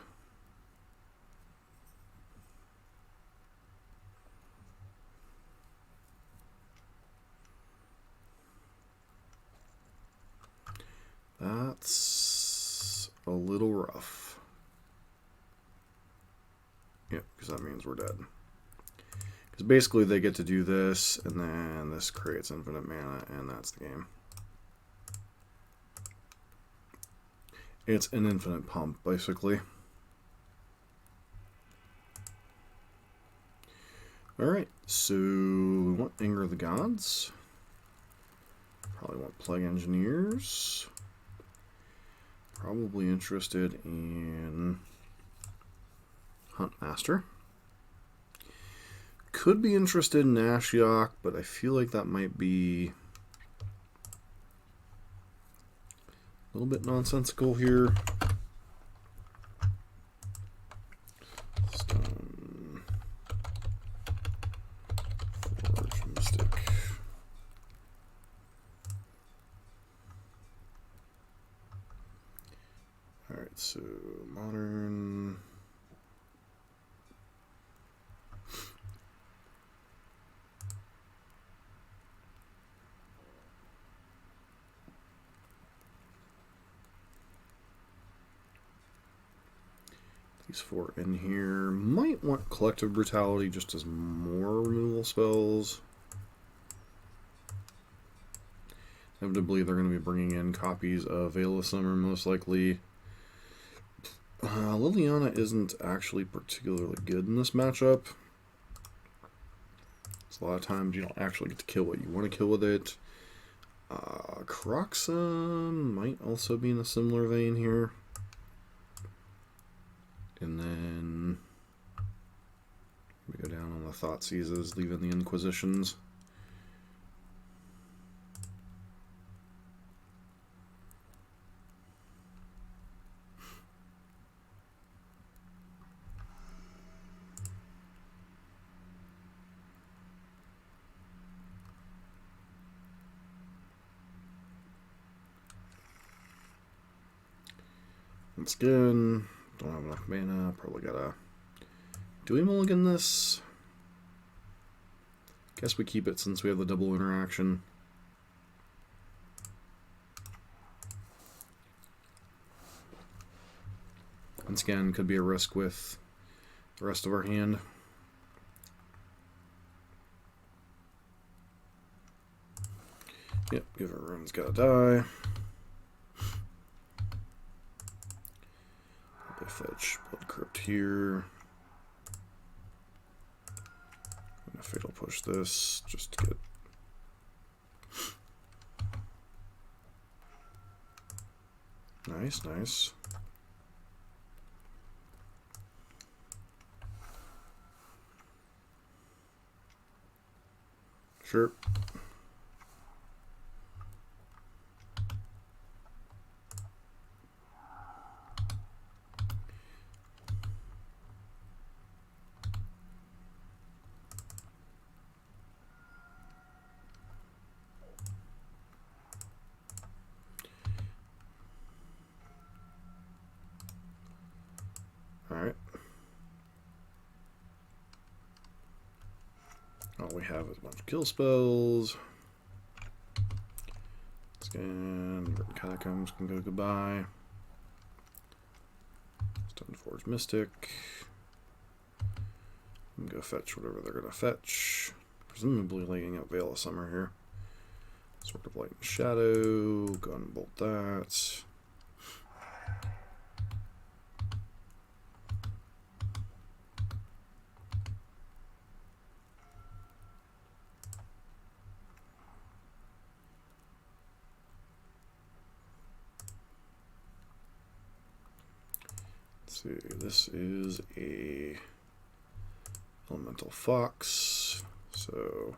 That's a little rough. Yeah, because that means we're dead. Because basically they get to do this, and then this creates infinite mana, and that's the game. It's an infinite pump, basically. Alright, so we want Anger of the Gods. Probably want Plague Engineers. Probably interested in Huntmaster. Could be interested in Ashiok, but I feel like that might be a little bit nonsensical here. Stoneforge Mystic. Alright, so modern. These 4 in here. Might want Collective Brutality just as more removal spells. Inevitably, they're going to be bringing in copies of Veil of Summer, most likely. Liliana isn't actually particularly good in this matchup. So a lot of times you don't actually get to kill what you want to kill with it. Croxa might also be in a similar vein here. And then we go down on the Thoughtseizes, leaving the Inquisitions. Once again, don't have enough mana. Probably gotta. Do we mulligan this? Guess we keep it since we have the double interaction. Once again, could be a risk with the rest of our hand. Yep, Giver Rune's gotta die. They fetch Blood Crypt here. I'm gonna Fatal Push this just to get. Nice, nice. Sure. Alright. All we have is a bunch of kill spells. Scan, Catacombs can go goodbye. Stoneforge Mystic. I'm gonna go fetch whatever they're gonna fetch. Presumably laying out Veil of Summer here. Sword of Light and Shadow. Gunbolt that. See, this is a Elemental Fox, so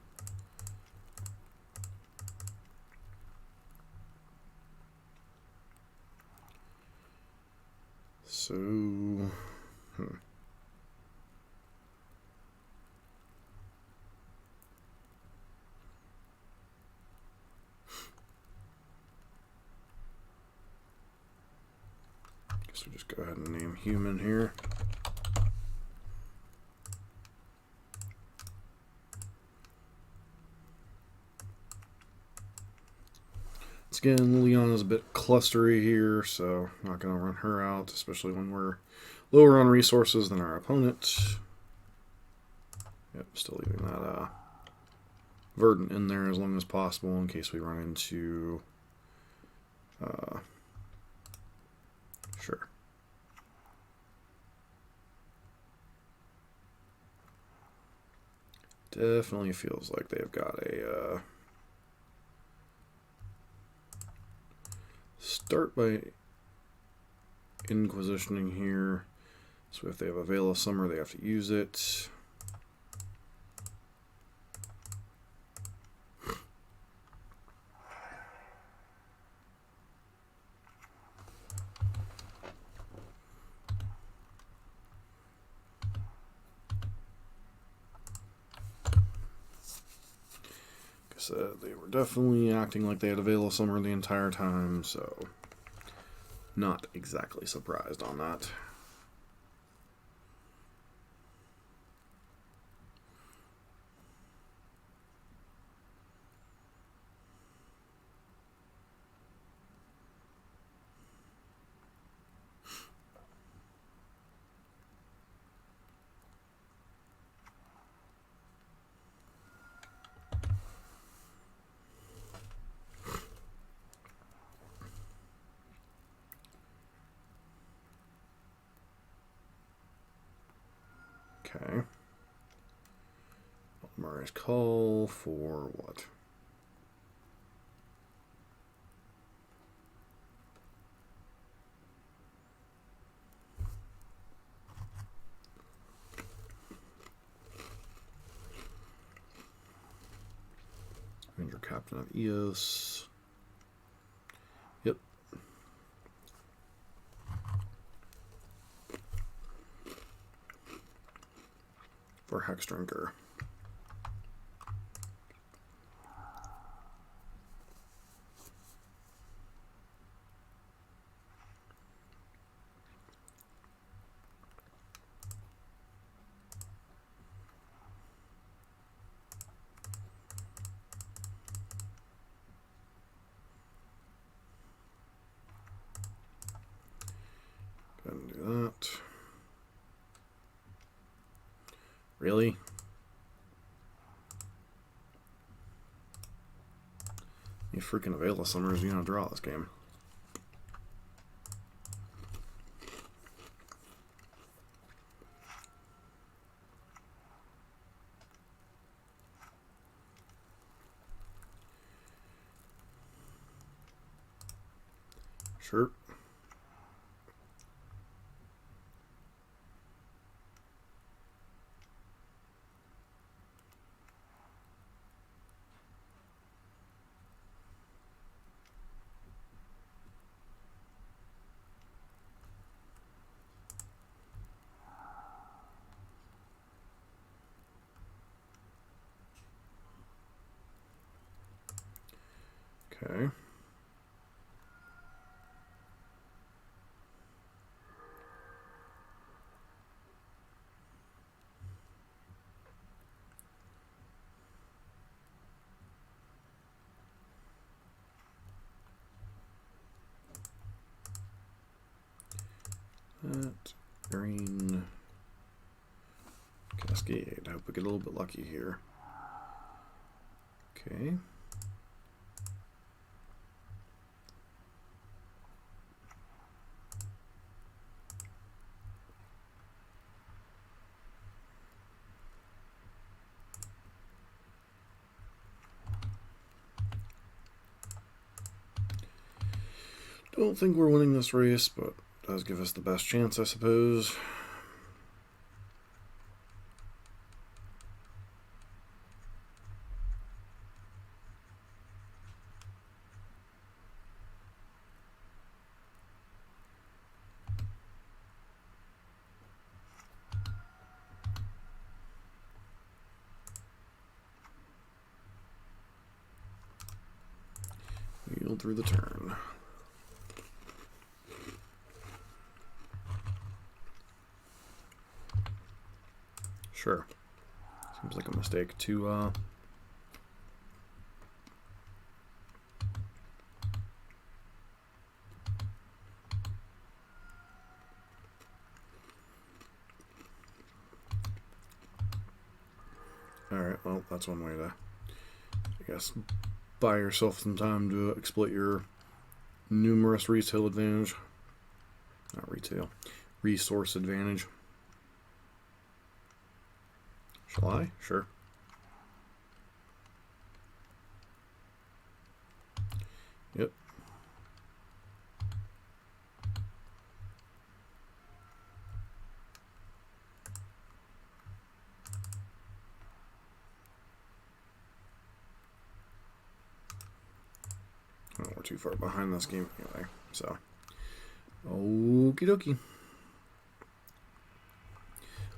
guess we just go ahead and name human here. Again, Liliana's a bit clustery here, so I'm not going to run her out, especially when we're lower on resources than our opponent. Yep, still leaving that Verdant in there as long as possible in case we run into... sure. Definitely feels like they've got a... Start by Inquisitioning here. So if they have a Veil of Summer, they have to use it. They were definitely acting like they had a Veil of Summer the entire time, so not exactly surprised on that. Okay. Murray's Call for what? Ranger Captain of Eos. Yep. For Hexdrinker. Go ahead and do that. Really? You freaking avail of summers, you don't draw this game. Sure. Okay. That green Cascade. I hope we get a little bit lucky here. Okay. Don't think we're winning this race, but does give us the best chance, I suppose. Yield through the turn. Sure. Seems like a mistake to Alright, well, that's one way to, I guess, buy yourself some time to exploit your numerous retail advantage. Not retail. Resource advantage. Shall I? Sure. Yep. Oh, we're too far behind this game anyway, so. Okie dokie.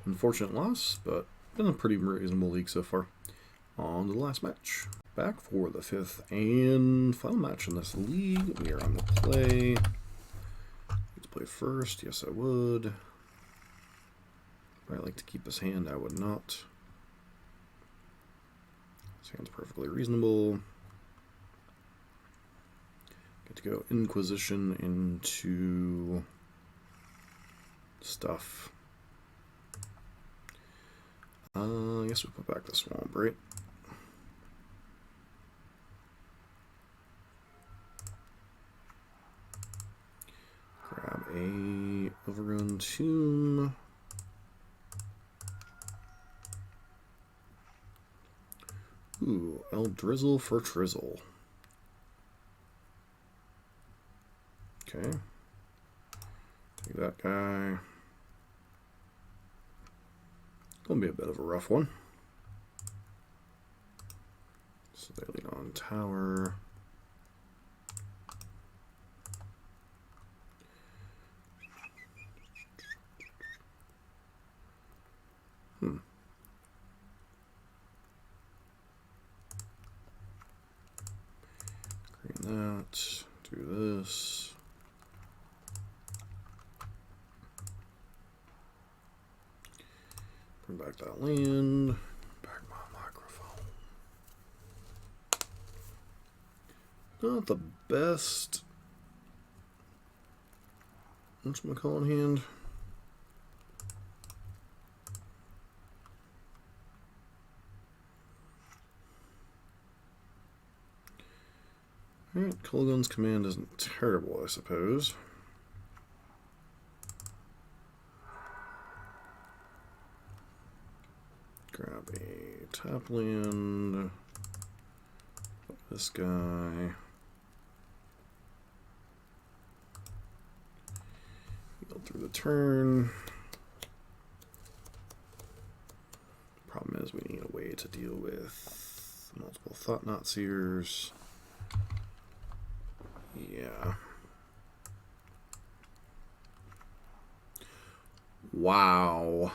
Unfortunate loss, but been a pretty reasonable league so far. On to the last match. Back for the fifth and final match in this league. We are on the play. Let's play first. Yes, I would. I'd like to keep his hand. I would not. His hand's perfectly reasonable. Get to go Inquisition into stuff. I guess we put back the Swamp, right? Grab a Overgrown Tomb. Ooh, Drizzle for Trizzle. Okay. Take that guy. Gonna be a bit of a rough one. So they lean on tower. Green that. Do this. Bring back that land. Back my microphone. Not the best. What's my call in hand? Alright, Kolaghan's command isn't terrible, I suppose. Grab a tap land. This guy. Go through the turn. Problem is we need a way to deal with multiple Thought-Knot Seers. Yeah. Wow.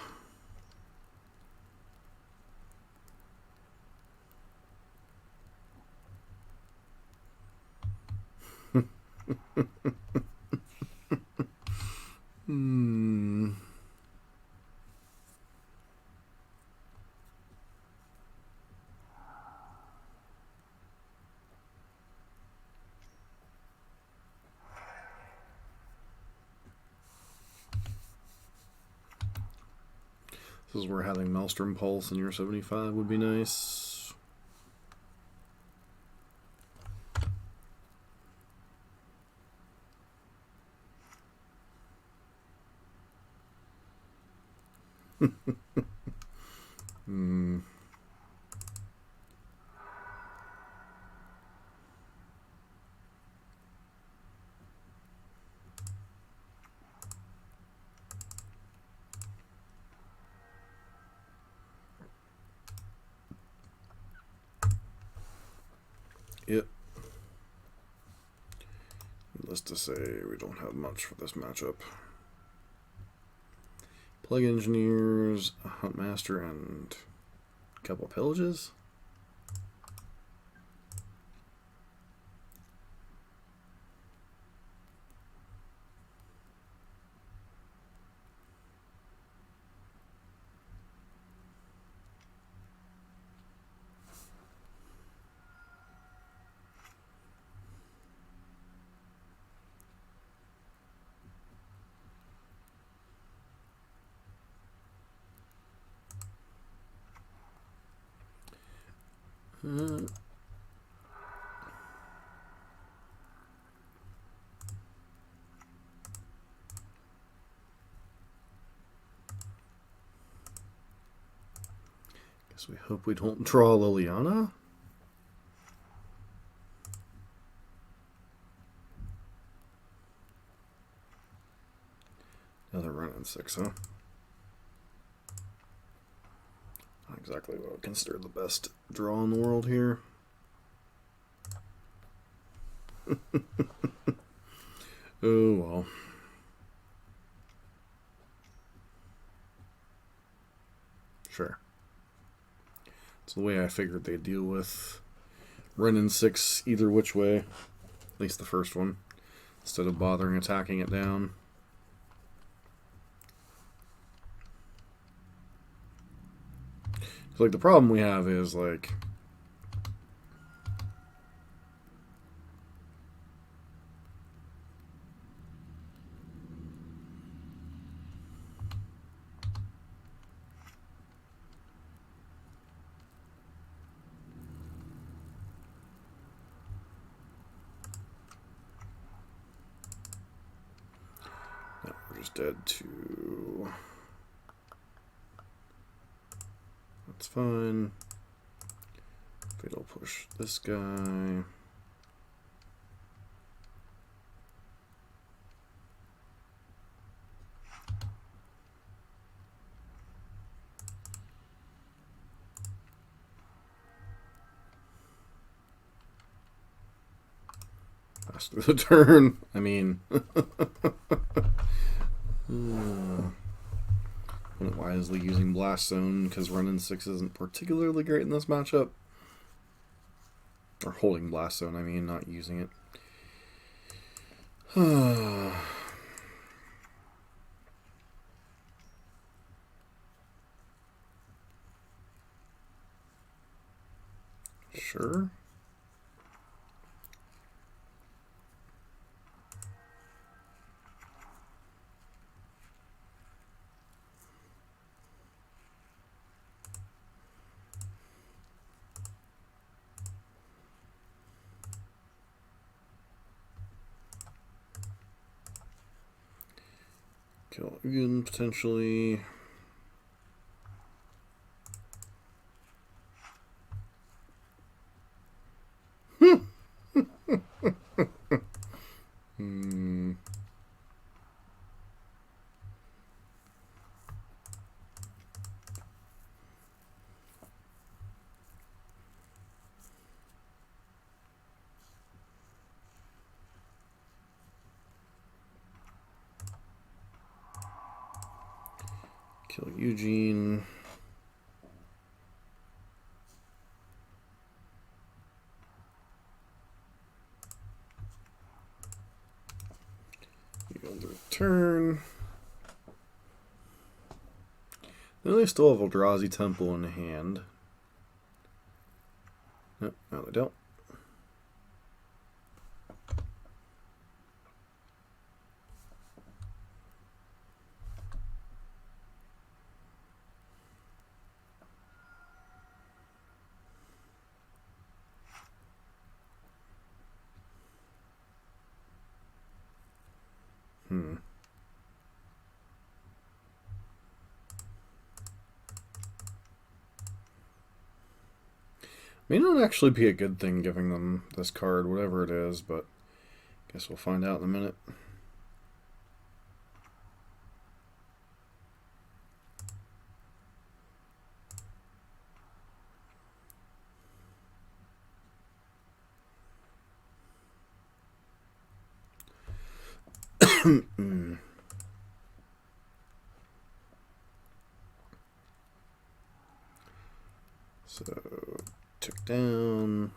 This is where having Maelstrom Pulse in your 75 would be nice. Yep. Needless to say, we don't have much for this matchup. Plague Engineers, a Huntmaster, and a couple of Pillages. Guess we hope we don't draw Liliana. Another run in 6, huh? Not exactly what I would consider the best draw in the world here. Oh well. Sure. It's the way I figured they'd deal with Wrenn 6 either which way. At least the first one. Instead of bothering attacking it down. So, like, the problem we have is, like, no, we're just dead to... That's fine. Fatal Push this guy. Pass through the turn. I mean, went wisely using Blast Zone because running 6 isn't particularly great in this matchup. Or holding Blast Zone, I mean, not using it. Sure. Kill again, potentially. Kill Eugene. End of turn. Then they still have Eldrazi Temple in hand. Nope, no they don't. May not actually be a good thing giving them this card, whatever it is, but guess we'll find out in a minute. So, tick down.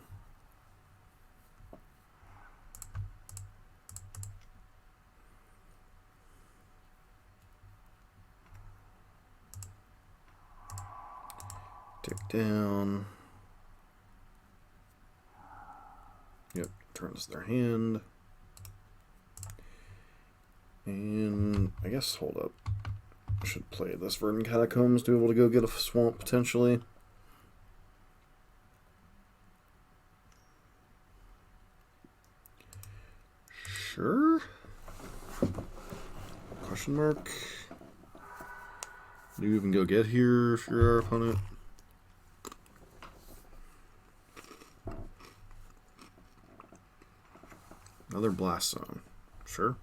Tick down. Yep, turns their hand. And I guess, hold up. I should play this Verdant Catacombs to be able to go get a swamp potentially. Sure. Question mark. Do you even go get here if you're our opponent? Another Blast Zone. Sure.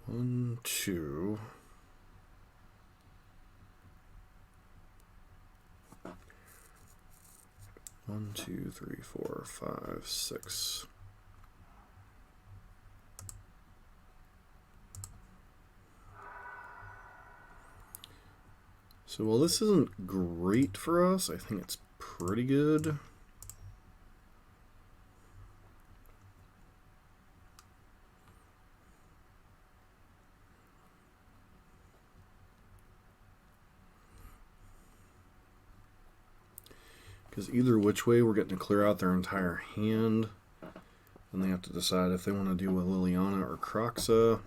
One, two. One, two, three, four, five, six. So while this isn't great for us, I think it's pretty good. Because either which way, we're getting to clear out their entire hand. Then they have to decide if they want to deal with Liliana or Kroxa.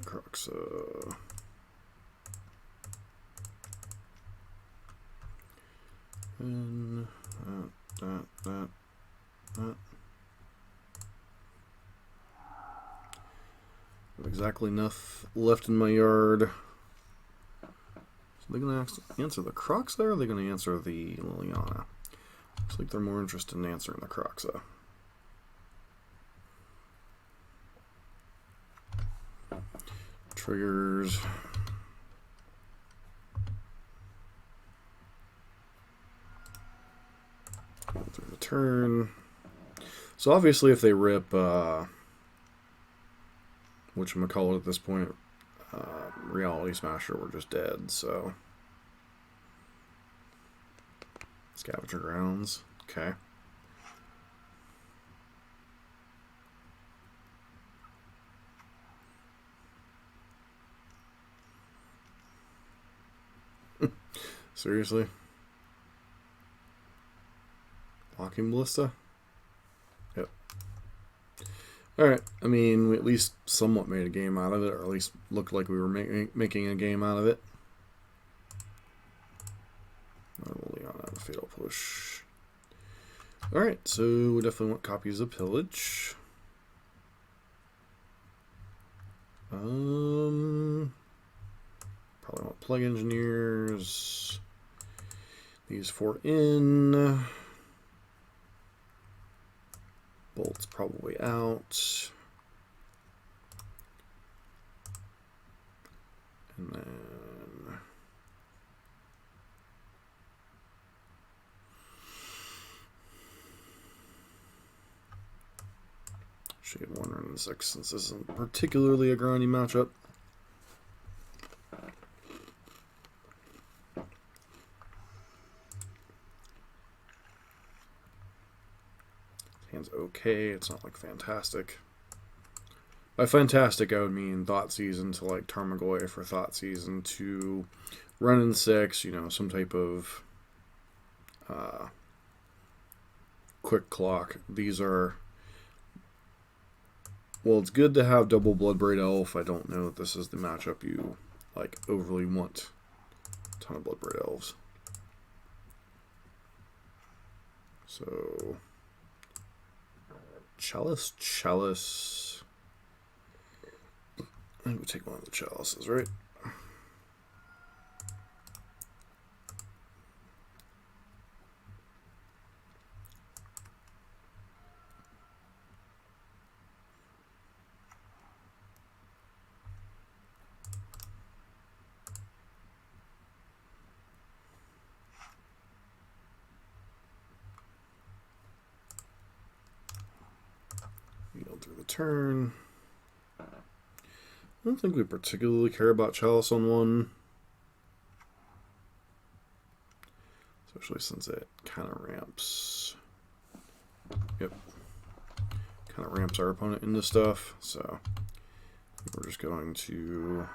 Kroxa. And that. Exactly enough left in my yard. So they're going to answer the Kroxa, or are they going to answer the Liliana? Looks like they're more interested in answering the Kroxa. Triggers. Go through the turn. So obviously if they rip whatchamacallit at this point, Reality Smasher, we're just dead, so. Scavenger Grounds. Okay. Seriously? Locking Ballista? Yep. Alright, I mean, we at least somewhat made a game out of it, or at least looked like we were making a game out of it. Liliana, Fatal Push. Alright, so we definitely want copies of Pillage. Probably want Plague Engineers. These 4 in. Bolt's probably out. And then Shade 106, since this isn't particularly a grindy matchup. Hand's okay, it's not like fantastic. By fantastic, I would mean Thoughtseize to like Tarmogoyf for Thoughtseize to Run in 6, you know, some type of quick clock. These are, well, it's good to have double Bloodbraid Elf. I don't know if this is the matchup you like overly want a ton of Bloodbraid Elves. So Chalice. I think we take one of the chalices, right? Yield through the turn. I don't think we particularly care about Chalice on 1. Especially since it kind of ramps. Yep. Kind of ramps our opponent into stuff. So we're just going to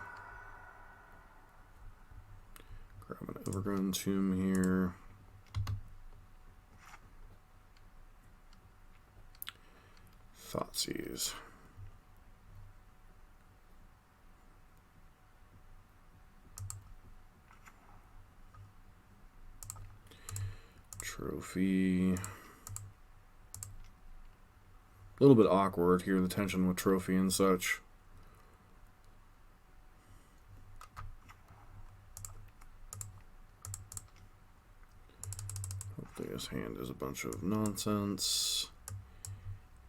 grab an Overgrown Tomb here. Thoughtseize. Trophy. A little bit awkward here, the tension with Trophy and such. Hopefully his hand is a bunch of nonsense.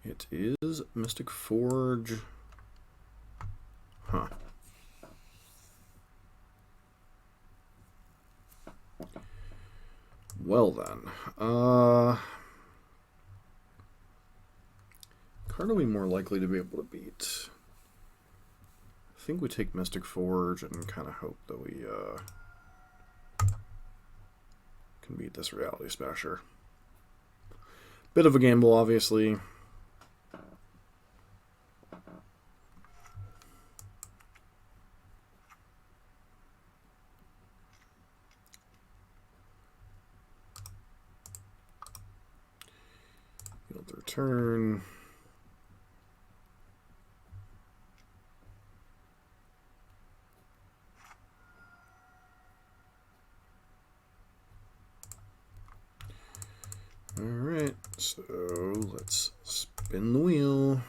It is Mystic Forge. Huh. Well then. card are we more likely to be able to beat? I think we take Mystic Forge and kind of hope that we can beat this Reality Smasher. Bit of a gamble, obviously. Yield their turn. Alright, so let's spin the wheel.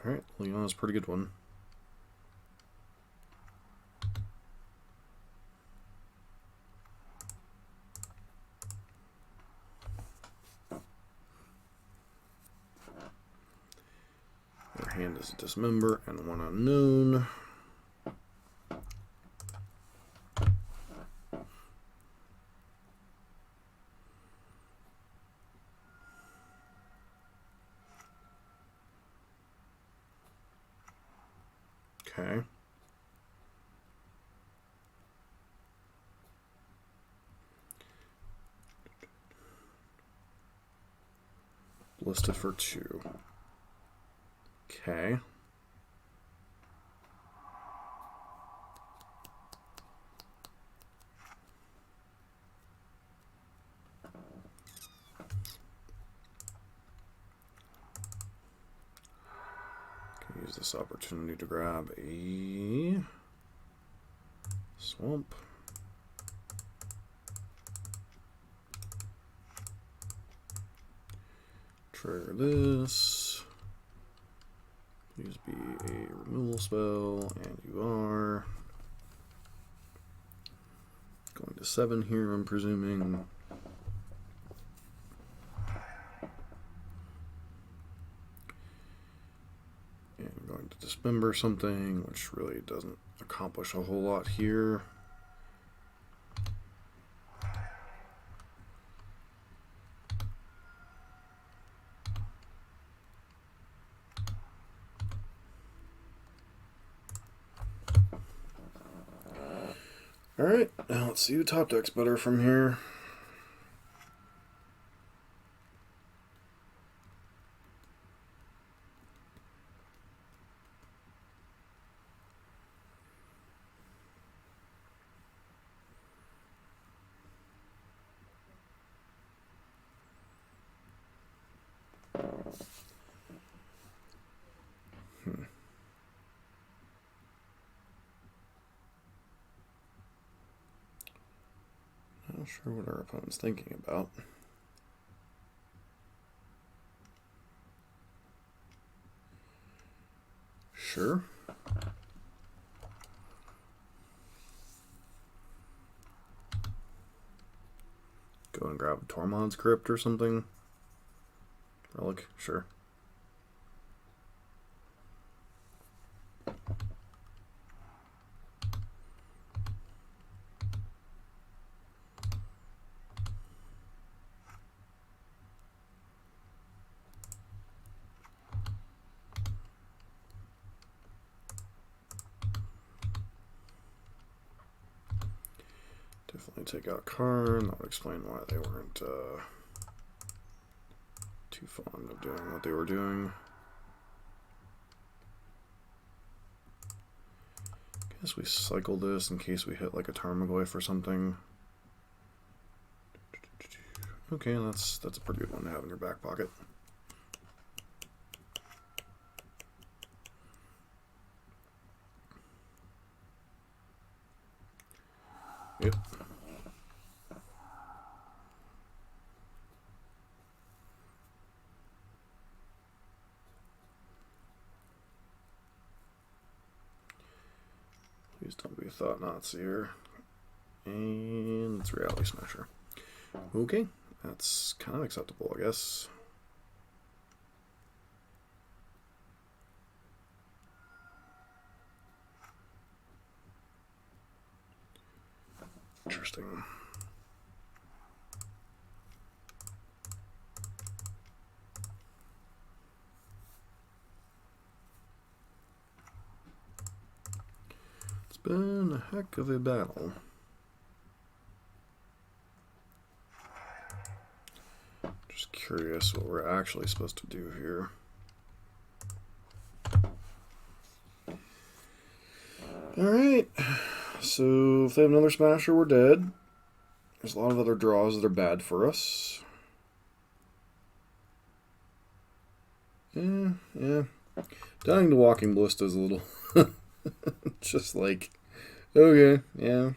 Alright, Leon's a pretty good one. Their hand is a Dismember and one unknown. Okay. Listed for 2. Okay. Can use this opportunity to grab a swamp. Trigger this. Please be a removal spell, and you are. Going to 7 here, I'm presuming. And going to Dismember something, which really doesn't accomplish a whole lot here. Alright, now let's see who top deck's better from here. Not sure what our opponent's thinking about. Sure. Go and grab a Tormod's Crypt or something. Relic, sure. Definitely take out Karn. That would explain why they weren't too fond of doing what they were doing. Guess we cycle this in case we hit like a Tarmogoyf or something. Okay, that's a pretty good one to have in your back pocket. Yep. Please don't be a Thought Nazi here. And it's Reality Smasher. Okay, that's kind of acceptable, I guess. Interesting. one heck of a battle. Just curious what we're actually supposed to do here. Alright, so if they have another Smasher, we're dead. There's a lot of other draws that are bad for us. Yeah. Dying to Walking Ballista is a little... just like, okay, yeah.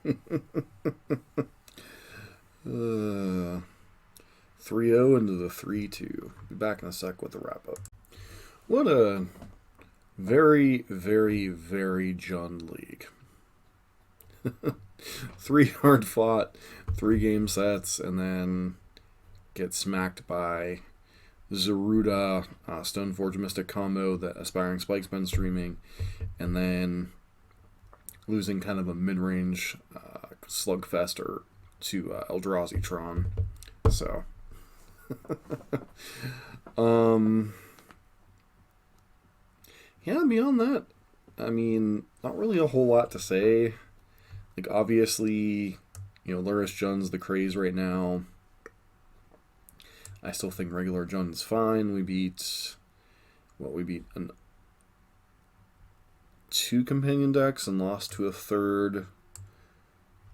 uh, 3-0 into the 3-2. Be back in a sec with the wrap-up. What a very, very, very Jund league. 3 hard-fought, 3 game sets, and then get smacked by Zirda Stoneforge Mystic combo that Aspiring Spike's been streaming, and then losing kind of a mid-range slugfest to Eldrazi Tron. So, yeah, beyond that, I mean, not really a whole lot to say. Like, obviously, you know, Lurrus Jund's the craze right now. I still think regular Jund's fine. We beat 2 companion decks and lost to a third.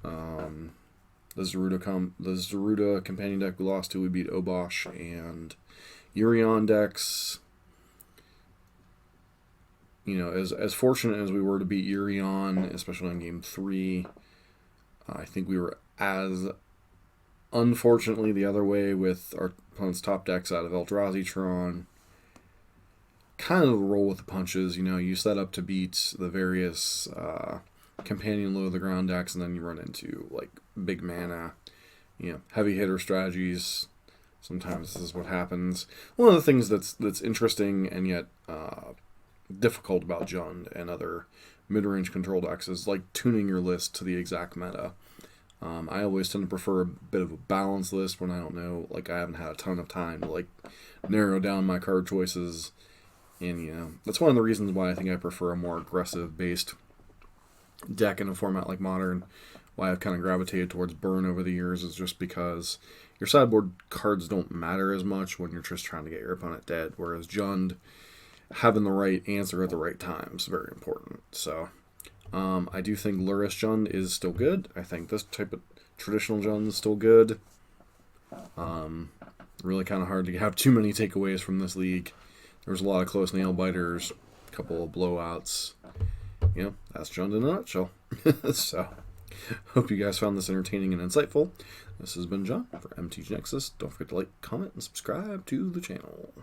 The Zirda companion deck we lost to, we beat Obosh and Yorion decks. You know, as fortunate as we were to beat Yorion, especially in Game 3, I think we were as unfortunately the other way with our opponent's top decks out of Eldrazi Tron. Kind of roll with the punches, you know, you set up to beat the various companion low-to-the-ground decks, and then you run into, like, big mana, you know, heavy hitter strategies. Sometimes this is what happens. One of the things that's interesting and yet difficult about Jund and other mid-range control decks is, like, tuning your list to the exact meta. I always tend to prefer a bit of a balanced list when I don't know, like, I haven't had a ton of time to, like, narrow down my card choices. And, you know, that's one of the reasons why I think I prefer a more aggressive-based deck in a format like Modern. Why I've kind of gravitated towards Burn over the years is just because your sideboard cards don't matter as much when you're just trying to get your opponent dead, whereas Jund, having the right answer at the right time is very important. So, I do think Lurrus Jund is still good. I think this type of traditional Jund is still good. Really kind of hard to have too many takeaways from this league. There's a lot of close nail biters, a couple of blowouts. You know, that's Jund in a nutshell. So, hope you guys found this entertaining and insightful. This has been John for MTG Nexus. Don't forget to like, comment, and subscribe to the channel.